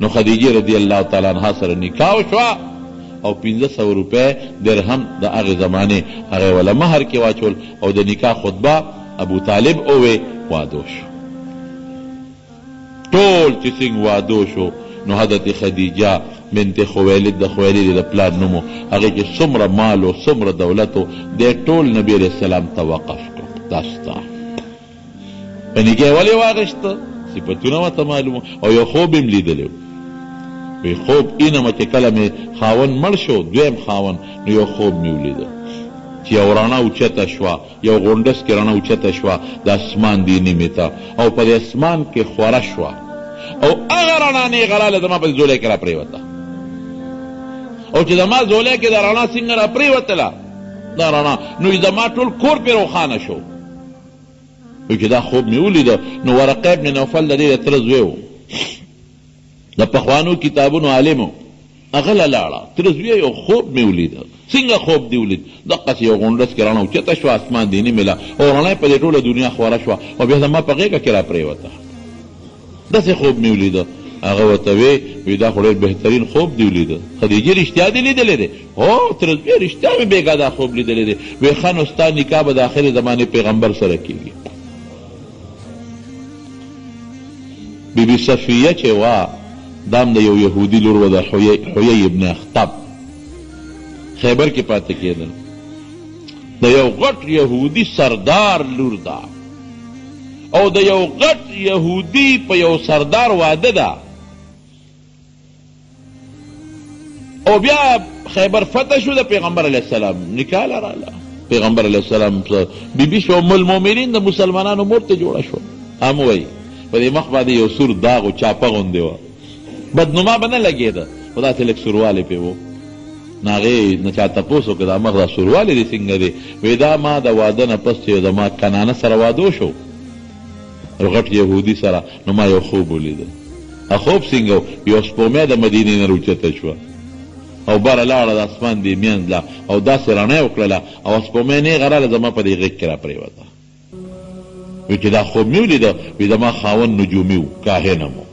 نو خدیجې رضی الله تعالی عنها سره نکاح وشوه او 1500 روپۍ درهم د هغې زمانې هغې وله مهر کې واچول او د نکاح خطبه ابو طالب اووې واده شو. ټول چې څنګه واده شو نو حضرت خدیجه بنت خویلد د خویلد د پلار نومو هغې چې څومره مال او څومره دولت و دی ټول نبي علیه السلام ته وقف کړو. دا ستا په نکاح ولې واغېسته صفتونه ورته معلومه او یو خوب هم لیدلی وی خوب اینمه چې کله مې خاون مړ شو دویم خاون نو یو خوب مې ولیده چې یو رڼا اوچته شوه، یو غونډس کې رڼا اوچته شوه د اسمان دی نیمې ته او په دې اسمان کې خوره شوه او هغه رڼا نیغه لاله زما په زولی کې را پرېوته او چې زما زولی کې دا رڼا څنګه را پرېوتله دا رڼا نو زما ټول کور پرې روښانه شو. وی چې دا خوب مې ولیده نو ورقه ابن نوفل د دې د تره زوی و، د پخوانو کتابونو عالمو هغه له لاړه تره زوی یو خوب مې ولیده. څنګه خوب دې ولید؟ دقسې یو غونډس کې رڼا اوچته شوه اسمان دې نیمې له او رڼا یې په دې ټوله دنیا خوره شوه او بیا زما په غېږه کې را پرېوته. داسې خوب مې ولیده. هغه ورته وی دا خو ډېر بهترین خوب دې ولیده. خدیجې رښتیا دې لیدلی دی؟ هو تره زوی رښتیا مې بېګا دا خوب لیدلی دی. وی ښه نو ستا نکاح به د آخرې زمانې پیغمبر سره کېږي. بیبي صفیه چې وه دام د یو یهودي لور و د حیی ابن اخطب خیبر کې پاتې کېدل. د یو غټ یهودي سردار لور ده او د یو غټ یهودي په یو سردار واده ده او بیا خیبر فتح شو د پیغمبر علیه السلام نکاح لراله پیغمبر علیه السلام بیبي شو ام المؤمنین د مسلمانانو مور ته جوړه شو هم وایي په دې مخ باندې یو سور داغ و چاپه غوندې وه بدنما به نه لګېده خو داسې لږ سوروالی پې و نو هغې نه چا تپوس وکړه دا مخ دا سوروالی دی څنګه دی وایي دا ما د واده نه پس چې زما کنانه سره واده شو غټ یهودي سره نو ما یو خوب ولیده خوب څنګه یو سپومۍ د مدینې نه راوچته شوه او بره لاړه د اسمان دې منځ له او داسې رڼۍ وکړله او سپومۍ نیغه راله زما په دې غېږ کې را پرېوته وایي چې دا خوب مې ولیده وایي زما خاوند نجومي و کاهنم و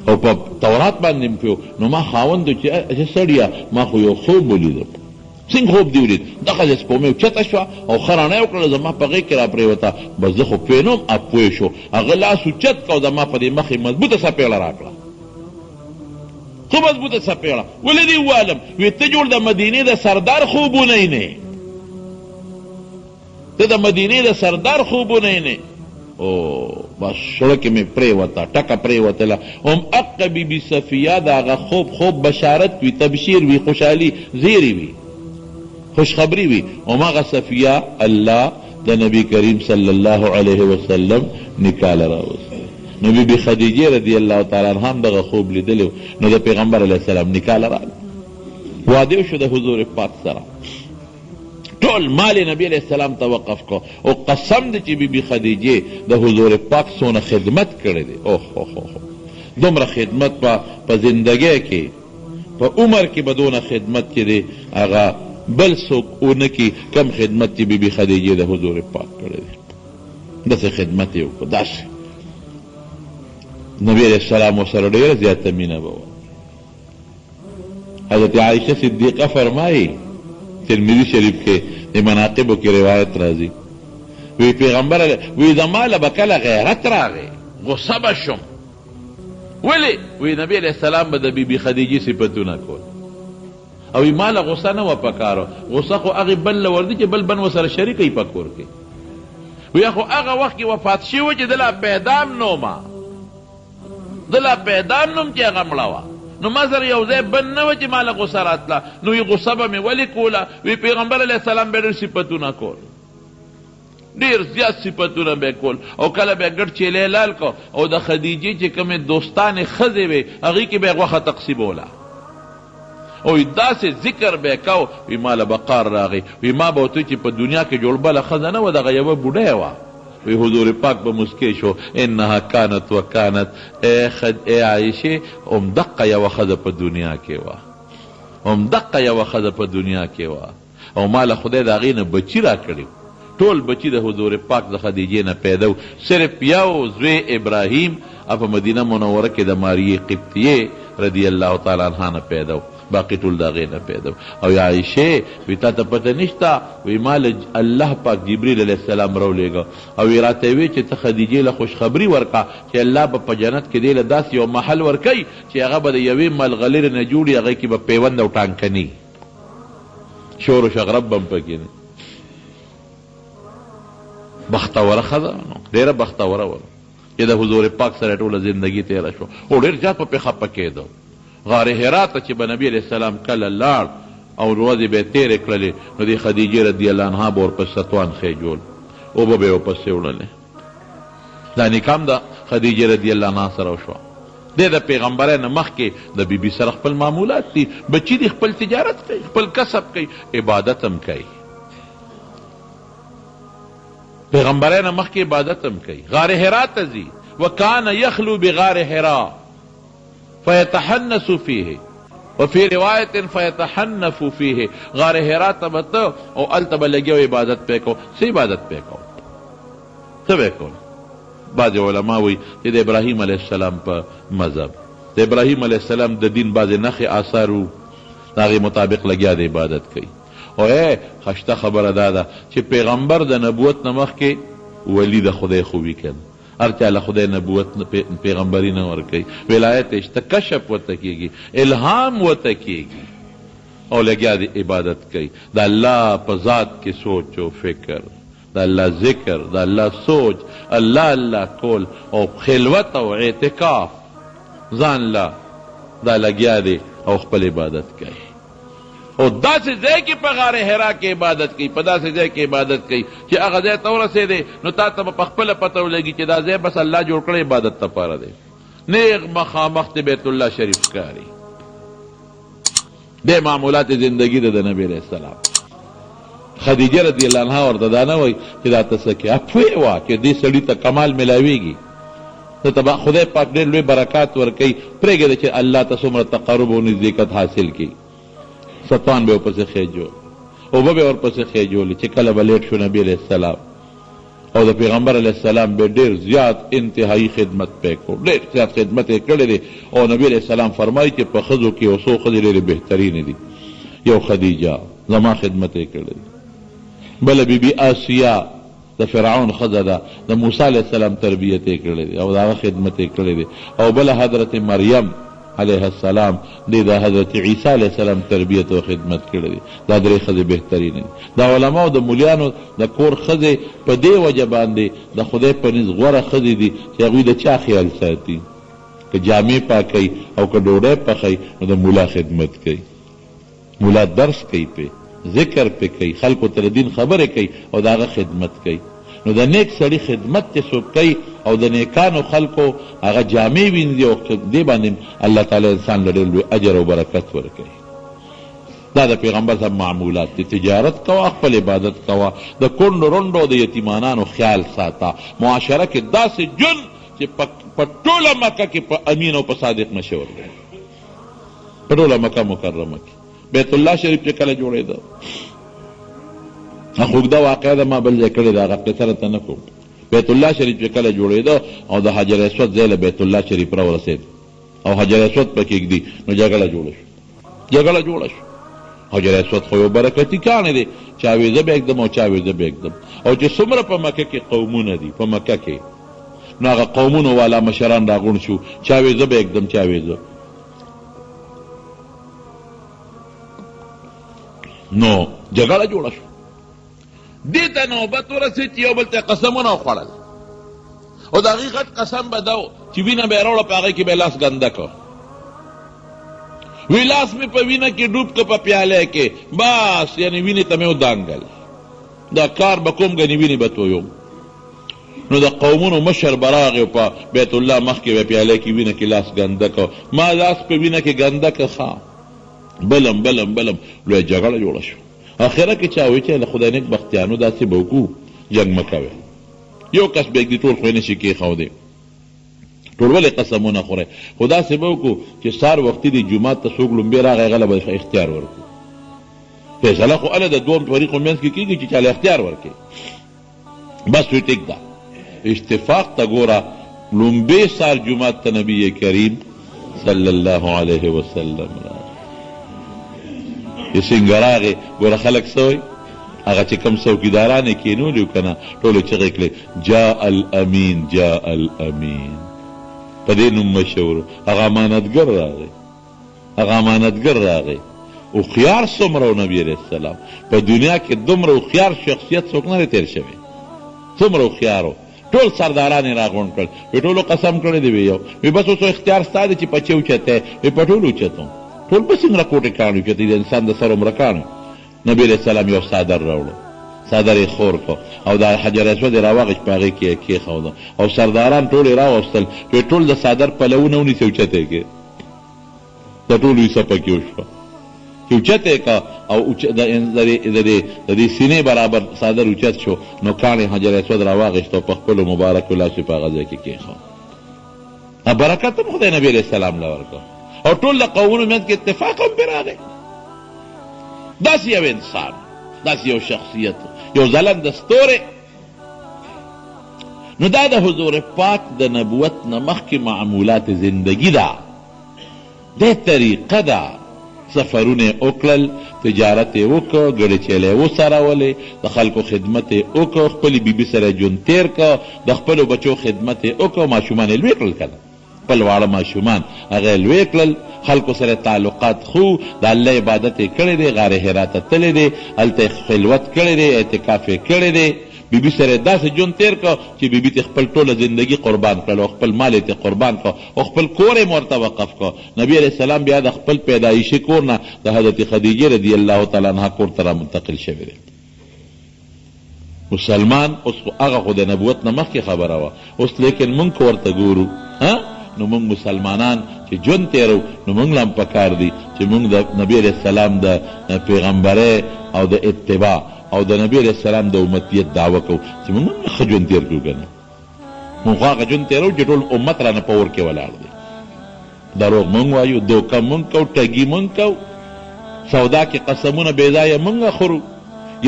او په تورات باندې مې پوه نو ما خاوند چې سړیه ما خو یو خوب ولیده څنګه خوب دې ولید دغه سپومۍ اوچته شوه او ښه رڼۍ وکړله زما په غېږ کې را پرېوته بس زه خو پوه نه وم پوه شو هغه لاس اوچت کړه او زما په دې مخې مضبوطه څپېړه راکړه خو مضبوطه څپېړه ولې دې ووالم وی ته جوړ د مدینې د سردار خوبونه یې نه ته د مدینې د سردار خوبونه یې نه او بس شړه کې مې پرېوته ټکه پرېوتله هم اقه بیبي صفیه د هغه خوب بشارت وي تبشیر وي خوشحالي زیری وي خوشخبری وي هم هغه صفیه الله د نبی کریم صلی الله علیه وسلم نکاح راوست نو بی بی خدیجه رضی الله تعالی عنها هم دغه خوب لیدلی نو د پیغمبر علیه السلام نکاح راغله واده شو د حضور پاک سره ټول مال نبی علیه السلام ته وقف کو او قسم دی چې بی بی خدیجه د حضور پاک څونه خدمت کړی دی دومره خدمت په زندګۍ کې په عمر کې به دونه خدمت چې دی هغه بل څوک ونه کي کم خدمت چې بی بی خدیجه د حضور پاک کړی دی داسې خدمت یې وکړو داسې نبی علیہ السلام ورسره ډېره زیاته مینه به وه حضرت عایشه صدیقه فرمایي ترمذي شریف کې د مناقبو کې روایت راځي وی پیغمبر وی زما له به کله غیرت راغی غصه به شم ولې وی نبی علیہ السلام به د بیبي خدیجې صفتونه کول او ما له غصه نه وه پکارو غصه خو هغې بل له ورځي چې بل بن ورسره شریک وي په کور کې وی خو هغه وخت کې وفات شوي چې د لا پیدام نومه دلا پیدا نوم چې هغه مړه وه نو ما سره یو ځای بند نه وه چې ما له غصه راتله نو وی غصه به مې ولې کوله وی پیغمبر علیه السلام به ډېر صفتونه کول ډېر زیات صفتونه به کول او کله به ګډ چیلی لال کو او د خدیجې چې کومې دوستانې ښځې وې هغې کې به یې غوښه تقسیموله او داسې ذکر به یې کو وی ما له بقار راغی وی ما به ورته چې په دنیا کې جوړ بله ښځه نه وه دغه یوه بوډۍ وه وی حضور پاک به مسکی شو انها کانت و کانت ای عایشه دقه یوه ښځه په دنیا کې وه دقه یوه ښځه په دنیا کې وه او ما له خدای د هغې نه بچي را کړي ټول بچي د حضور پاک د خدیجې نه پیدا و صرف یو زوی ابراهیم په مدینه منوره کې د ماریې قبطیې رضی الله تعالی عنها نه پیدا و باقی ټول د هغې نه پیدا او یا عایشې وی تا ته پته نشته وی ما له الله پاک جبریل علیه السلام راولېږه او وی راته وی چې ته خدیجې له خوشخبري ورکړه چې الله به په جنت کې دې له داسې یو محل ورکوي چې هغه به د یوې ملغلرې نه جوړي هغې کې به پیوند او ټانکني شور و شغرب به هم پکې نه بختوره ښځه ډېره بختوره وه چې د حضور پاک سره ټوله زندګي تېره شوه او ډېر زیات په پې خفه کېده غار حرا ته چې به نبي علیه السلام کله لاړ او ورځې به یې تېرې کړلې نو د خدیجې رضی الله عنها به ورپسې ستوان خېجول اوبه به یې ورپسې وړلې دا نکاح هم د خدیجې رضی الله عنها سره وشوه دی د پیغمبرۍ نه مخکې د بیبي سره خپل معمولات دي بچي دي خپل تجارت کوي خپل کسب کوي عبادت هم کوي پیغمبرۍ نه مخکې عبادت هم کوي غار حرا ته ځي وکان یخلو بغار حرا فیتحنس فیه وفي روایت فیتحنف فیه غار حرا ته به ته او هلته به لګیا و عبادت پې کو څه عبادت پې کو څه به کول بعضې علما وایي چې د ابراهیم علیه السلام په مذهب د ابراهیم علیه السلام د دین بعضې نښې آثار وو د هغې مطابق لګیا د عبادت کوي او خشته خبره دا ده چې پیغمبر د نبوت نه مخکې ولی د خدای خو وي که هر چا له خدای نبوت پیغمبري نه ورکوي ولایت شته کشف ورته کېږي الهام ورته کېږي او لګیا دی عبادت کوي. د الله په ذات کې سوچ او فکر، د الله ذکر، د الله سوچ، الله الله کول او خلوت او اعتکاف ځان لا دا لګیا دی او خپل عبادت کوي. او داسې ځای کې په غار حرا کې عبادت کوي، په داسې ځای کې عبادت کوي چې هغه ځای ته ورسېدی نو تا ته به په خپله پته ولګي چې دا ځای بس الله جوړ کړی عبادت لپاره دی. نیغ مخامخ د بیت الله شریف ښکاري. د معمولات زندگی د نبی علیه السلام. خدیجه رضی الله عنها ورته دا نه وایي چې دا ته څه کوې، پوهې وه چې دې سړي ته کمال میلاویږي، ته ته خدای پاک ډېر لوی برکات ورکوي، پرېږده چې الله ته څومره تقرب او نزدېکت حاصل کړي. ستوان به ورپسې خېجول، اوبه به ورپسې خېجولې چې کله به لیټ شو نبي علیه السلام او د پیغمبر علیه السلام به ډېر زیات انتهایی خدمت پې کړو، ډېر زیات خدمت یې کړی دی. او نبي علیه السلام فرمایي چې په ښځو کې یو څو ښځې ډېرې بهترینې دي. یو خدیجه زما خدمت یې کړی دی، بله بیبي آسیا د فرعون ښځه ده، د موسی علیه السلام تربیت یې کړی دی او د هغه خدمت یې کړی دی. او بله حضرت مریم علیه السلام دی د حضرت عیسی علیه السلام تربیت او خدمت کړی دی. دا درې ښځې بهترینې دي. د علماو د مولیانو د کور ښځې په دې وجه باندې د خدای په نزد غوره ښځې دي چې هغوی د چا خیال ساتي، که جامې پاکوي او که ډوډۍ پخوي نو د مولا خدمت کوي، مولا درس کوي، پې ذکر پې کوي، خلکو ته د دین خبرې کوي او د هغه خدمت کوي. نو د نیک سړي خدمت چې څوک کوي او د نیکانو خلکو هغه جامې وینځي او دې باندې الله تعالی انسان له ډېر لوی اجر او برکت ورکوي. دا د پیغمبر صاحب معمولات دي. تجارت کوه، خپل عبادت کوه، د کونډو رونډو د یتیمانانو خیال ساته، معاشره کې داسې جن چې په ټوله مکه کې په امین او په صادق مشهور دی، په ټوله مکه مکرمه کې. بیت الله شریف چې کله جوړېده خوږده واقعه ده، ما بل ځای کړې ده، هغه قصه راته نه کوم. بیت الله شریف چې کله جوړېده او د حجر اسود ځای له بیت الله شریف راورسېد او حجر اسود پکې ږدي نو جګړه جوړه شو. جګړه جوړه شو. حجر اسود خو یو برکتي کاڼی دی، چا وې زه به ږدم او چا وې زه به ږدم. او چې څومره په مکه کې قومونه دي، په مکه کې نو هغه قومونو والا مشران راغونډ شو، چا وې زه به ږدم چا وې زه. نو جګړه جوړه شو. دې ته نوبت ورسېد چې یو بل ته قسمونه وخوړل او د هغې غټ قسم به دا و چې وینه به یې راوړه، په هغې کې به یې لاس ګنده کړ. وی لاس مې په وینه کې ډوب که په پیاله کې، بس یعنې وینې ته مې ودانګل، دا کار به کوم ګنې وینې به تویم. نو د قومونو مشر به راغی په بیت الله مخکې به پیاله کې وینه کې لاس ګنده کړ. ما لاس په وینه کې ګنده کړ، ښه بلم بلم بلم، لویه جګړه جوړه شوه. آخره کې چا وایي چې له خدای نیک بختیانو داسې به وکړو جنګ مه کوئ، یو کس به ږدي ټول خو یې نشي کېښودی، ټول ولې قسمونه خورئ، خو داسې به وکړو چې سهار وختي د جومات ته څوک لومبې راغی هغه له به اختیار ورکړو. فیصله خو هله د دوه فریقو منځ کې کېږي چې چا له اختیار ورکړي. بس وی ټیک ده. اتفاق ته ګوره لومبې سهار جومات ته نبی کریم صلی الله علیه وسلم څنګه راغی. ګوره خلک څه وایي، هغه چې کوم څوکیداران یې کېنولي وو که نه، ټولو چغې کړې جاء الامین جاء الامین، په دې نوم مشهور. هغه امانتګر راغی، هغه امانتګر راغی. هوښیار څومره و نبي علیه السلام، په دنیا کې دومره هوښیار شخصیت څوک نه دی تېر شوی، څومره هوښیار و. ټول سرداران یې راغونډ کړل، وی ټولو قسم کړی دی، وی یو وی بس اوس اختیار ستا دی چې پچې اوچتی، وی په ټول اوچتم، ټول به څنګه کوټې کاڼي اوچتې، د انسان د سر عمره کاڼي. نبي علیه السلام یو څادر راوړه، څادر یې خور کړ او د حجر اسود یې راواغېست، په هغې کې یې کېښوده او سرداران ټول یې راوستل، وی ټول د څادر پلونه ونیسي اوچتی کړې، د ټولو یې څپه کې وشوه چې اوچتی که او د دې سینې برابر څادر اوچت شو، نو کاڼې حجر اسود راواغېست او په خپلو مبارکو لاسو په هغه ځای کې کېښود. برکت هم خدای نبي علیه السلام له ورکړ او ټول د قومونو منځ کې اتفاق هم پرې راغی. داسې یو انسان، داسې یو شخصیت، یو ځلنده ستوری. نو دا د حضور پاک د نبوت نه مخکې معمولات زندگی ده، دې طریقه ده. سفرونه یې وکړل، تجارت یې وکړ، ګړې چیلې یې وڅرولې، د خلکو خدمت یې وکړ، خپلې بیبي سره ژوند تېر کړ، د خپلو بچو خدمت یې وکړ، ماشومان یې لوی کړل که نه، خپل واړه ماشومان هغه لوی کړل، خلکو سره تعلقات خو د الله عبادت یې کړی دی، غار حرا ته تللی دی، هلته خلوت کړی دی، اعتکاف یې کړی دی، بیبي سره داسې ژوند تیر کړ چې بیبي ته خپل ټوله زندگی قربان کړل او خپل مال یې قربان کړ او خپل کور یې ورته وقف کړ. نبی علیه السلام بیا د خپل پیدایشي کور نه د حضرت خدیجې رضی الله تعالی عنها کور ته را منتقل شوی دی. مسلمان اوس هغه خو د نبوت نه مخکې خبره وه، اوس لیکن مونږ که ورته ګورو نو مونږ مسلمانان چې ژوند تیرو نو مونږ له هم پکار دي چې مونږ د نبی علیه السلام د پیغمبرۍ او د اتباع او د نبی علیه السلام د امتیت دعوه کوو چې مونږ هم ښه ژوند تیر کړو که نه. مونږ خو هغه ژوند تیرو چې ټول امت رانه په اور کې ولاړ دی. دروغ مونږ وایو، دوکه مونږ کوو، ټګي مونږ کوو، سودا کې قسمونه بې ځایه مونږ خورو،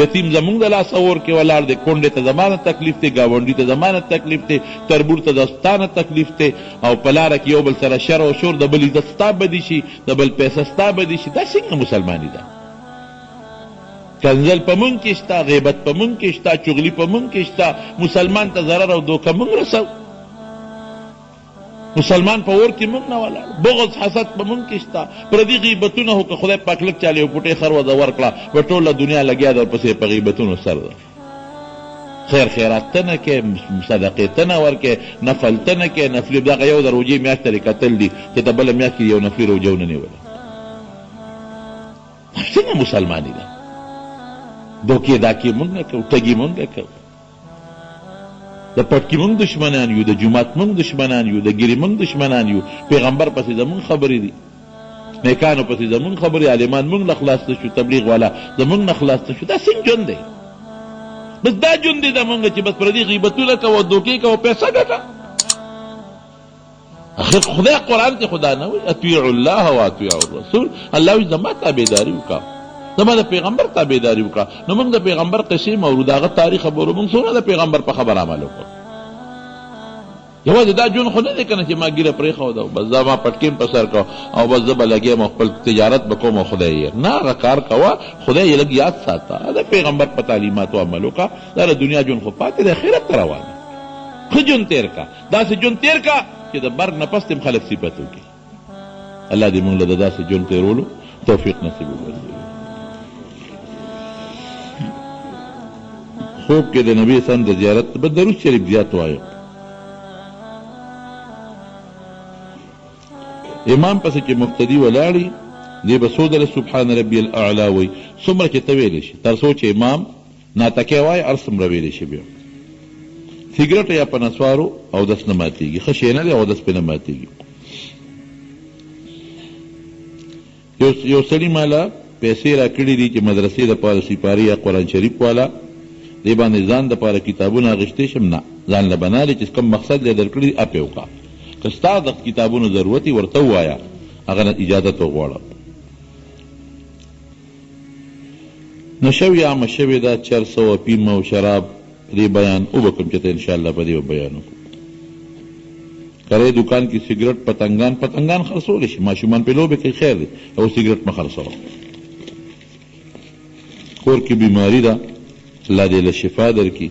یتیم زمونږ د لاسه اور کې ولاړ دی، کونډې ته زمانه تکلیف دی، ګاونډي ته زمانه تکلیف دی، تربور ته دستانه تکلیف دی، او په لاره کې یو بل سره شر او شور، د بل عزت ستا بدي شي، د بل پیسه ستا بدي شي. دا څنګه مسلماني ده؟ کنزل په مونږ کې شته، غیبت په مونږ کې شته، چغلي په مونږ کې شته، مسلمان ته ضرر او دوکه مونږ رسو، مسلمان په اور کې مونږ نه ولاړ، بغض حسد په مونږ کې شته، پردي غیبتونه هو که خدای پاک لږ چاله یو پوټۍ خر وځه ورکړه په ټوله دنیا لګیا ده ورپسې په غیبتونو سر ده. خیر خیرات ته نه کې، صدقې ته نه ورکې، نفل ته نه کې، نفلي دغه یو د روژې میاشت ته کتل دي چې د بله میاشت کې یو نفلي روژه ونه نیوله. څنګه مسلماني ده؟ دوکې داکې مونږ نه کوو، ټګي مونږ نه کوو، د پټکي مونږ دشمنان یو، د جومات مونږ دشمنان یو، د ګیري مونږ دشمنان یو، پیغمبر پسې زمونږ خبرې دي، نیکانو پسې زمونږ خبرې، عالمان مونږ نه خلاصته شو، تبلیغ والا زمونږ نه خلاصته شو. دا څنګه ژوند دی؟ بس دا ژوند دی د مونږ چې بس پردي غیبتونه کوو، دوکې کوو، پیسه ګټه. اخر خدای قرآن کې خدا نه وایي اطیعوا الله و اطیعوا الرسول، الله وایي زما تابعداري وکړه، زما د پیغمبر تابعداري وکړه. نو موږ د پیغمبر قصې مورو، د هغه تاریخ خبرو، موږ څومره د پیغمبر په خبر عمل وکړو. یوازې دا ژوند خو نه دی که نه چې ما ګیره پرېښوده بس دا ما پټکیم په سر کړه او بس زه به لګیم او خپل تجارت به کوم او خدای یې نه، هغه کار کوه، خدای یې لږ یاد ساته، د پیغمبر په تعلیماتو عمل وکړه. دا د دنیا ژوند خو پاتې دی، آخرت ته روان دی. ښه ژوند تېر کا، داسې ژوند تېر کا چې د مرګ نه پس هم خلک صفت وکړي. الله دې موږ له د داسې ژوند تېرولو توفیق نصیب وکړي. خوب کې د نبی سم د زیارت به درود شریف زیات وایو. امام پسې چې مقتدي ولاړي دی به څو ځله سبحان ربي الاعلی وایي، څومره چې ته ویلی شي، تر څو چې امام ناټکی وایي هر څومره ویلی شي. بیا سګرټ یا په نسوارو اودس نه ماتېږي، ښه شی نه دی، اودس پرې نه ماتېږي. یو سړي ماله پیسې راکړي دي چې مدرسې دپاره سپاري یا قرآن شریف والا دې باندې ځان دپاره کتابونه اخیستی شم، نه، ځان له بنالې چې کوم مقصد یې درکړي اپې وکړه. که ستا د کتابونو ضرورت یې ورته ووایه، هغه نه اجازت وغواړه. نشوي عامه شوې ده، چرس او افیم او شراب دې بیان وبکم چې ته انشاءالله په دې به بیان وکړو. کرے دکان کې سګرټ پتنګان خرڅولی شي، ماشومان پې لوبې کوي، خیر دی، او سګرټ مه خرڅوه. کور کې بیماري ده، الله دې له شفا درکړي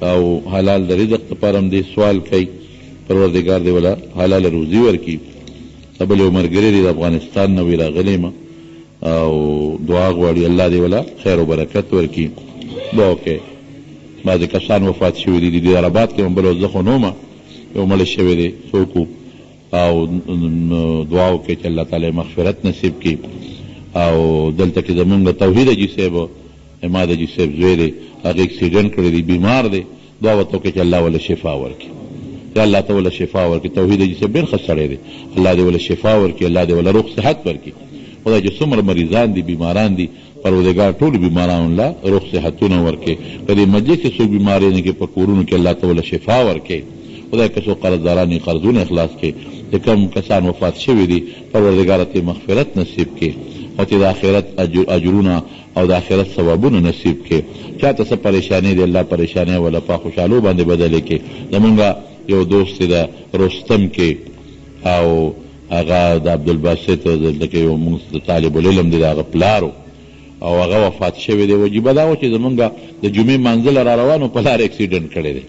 او حلال د رزق دپاره هم دې سوال کوي، پروردګار دې ولا حلال روزي ورکړي. بل یو ملګری دی د افغانستان نه وی راغلی یم او دعا غواړي، الله دې ولا خیر و برکت ورکړي. دعا وکړئ. بعضې کسان وفات شوي دي، د عربات کې هم بل زه خو نه ومه، یو مړی شوی دی څوک او دعا وکړئ چې الله تعالی مغفرت نصیب کړي. او دلته کې زمونږ د توحید حاجي صاحب اماد حاجي صاحب زوی دی، هغه اکسیډنټ کړی دی، بیمار دی، دعا ورته وکړئ چې الله وله شفا ورکړي، چې الله ته وله شفا ورکړي. توحید حاجي صاحب ډېر ښه سړی دی، الله دې وله شفا ورکړي، الله دې وله روغ صحت ورکړي. خدای چې څومره مریضان دي، بیماران دي، پروردګار ټولو بیمارانو له روغ صحتونه ورکړي. په دې مجلس کې څوک بیمارۍ نه کې په کورونو کې الله ته وله شفا ورکړي. خدای که څوک قرضداران یې قرضونه اخلاص کړي، چې کوم کسان وفات شوي دي پروردګار ته مغفرت نصیب کړي او چې د آخرت اجرونه او د آخرت ثوابونه نصیب کړي. چاته څه پریشاني دی، الله پریشانۍ وله په خوشحالو باندې بدلې کړي. زمونږ یو دوست دی د رستم کې او هغه د عبدالباسط دلته کې یو مونږ د طالب العلم دی، د هغه پلارو او هغه وفات شوی دی. وجیبه دا و چې زمونږ د جمعې منزل را روانو په لار اکسیډنټ کړی دی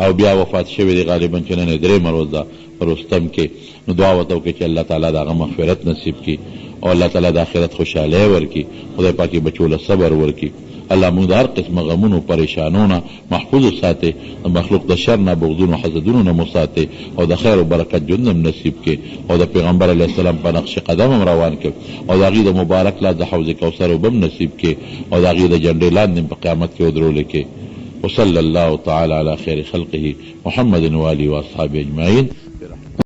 او بیا وفات شوی دی غالبا چې نن درېیمه ورځ ده په رستم کې. نو دعا ورته وکړئ چې الله تعالی د هغه مغفرت نصیب کړي او الله تعالی د آخرت خوشحالۍ ورکړي. خدای پاک بچو له صبر ورکړي. الله موږ د هر قسمه غمونو پریشانونو محفوظ ساتي، د مخلوق د شر نه بغضونو حسدونو نه مو ساتي او د خیر او برکت ژوند هم نصیب کړي او د پیغمبر علیه السلام په نقش قدم هم روان کړي او د هغې د مبارک لاس د حوض کوثر اوبه هم نصیب کړي او د هغې د جنډې لاندې په قیامت کې ودرولې کړي. وصلی الله تعالی علی خیر خلقه محمد و آله و اصحابه اجمعین.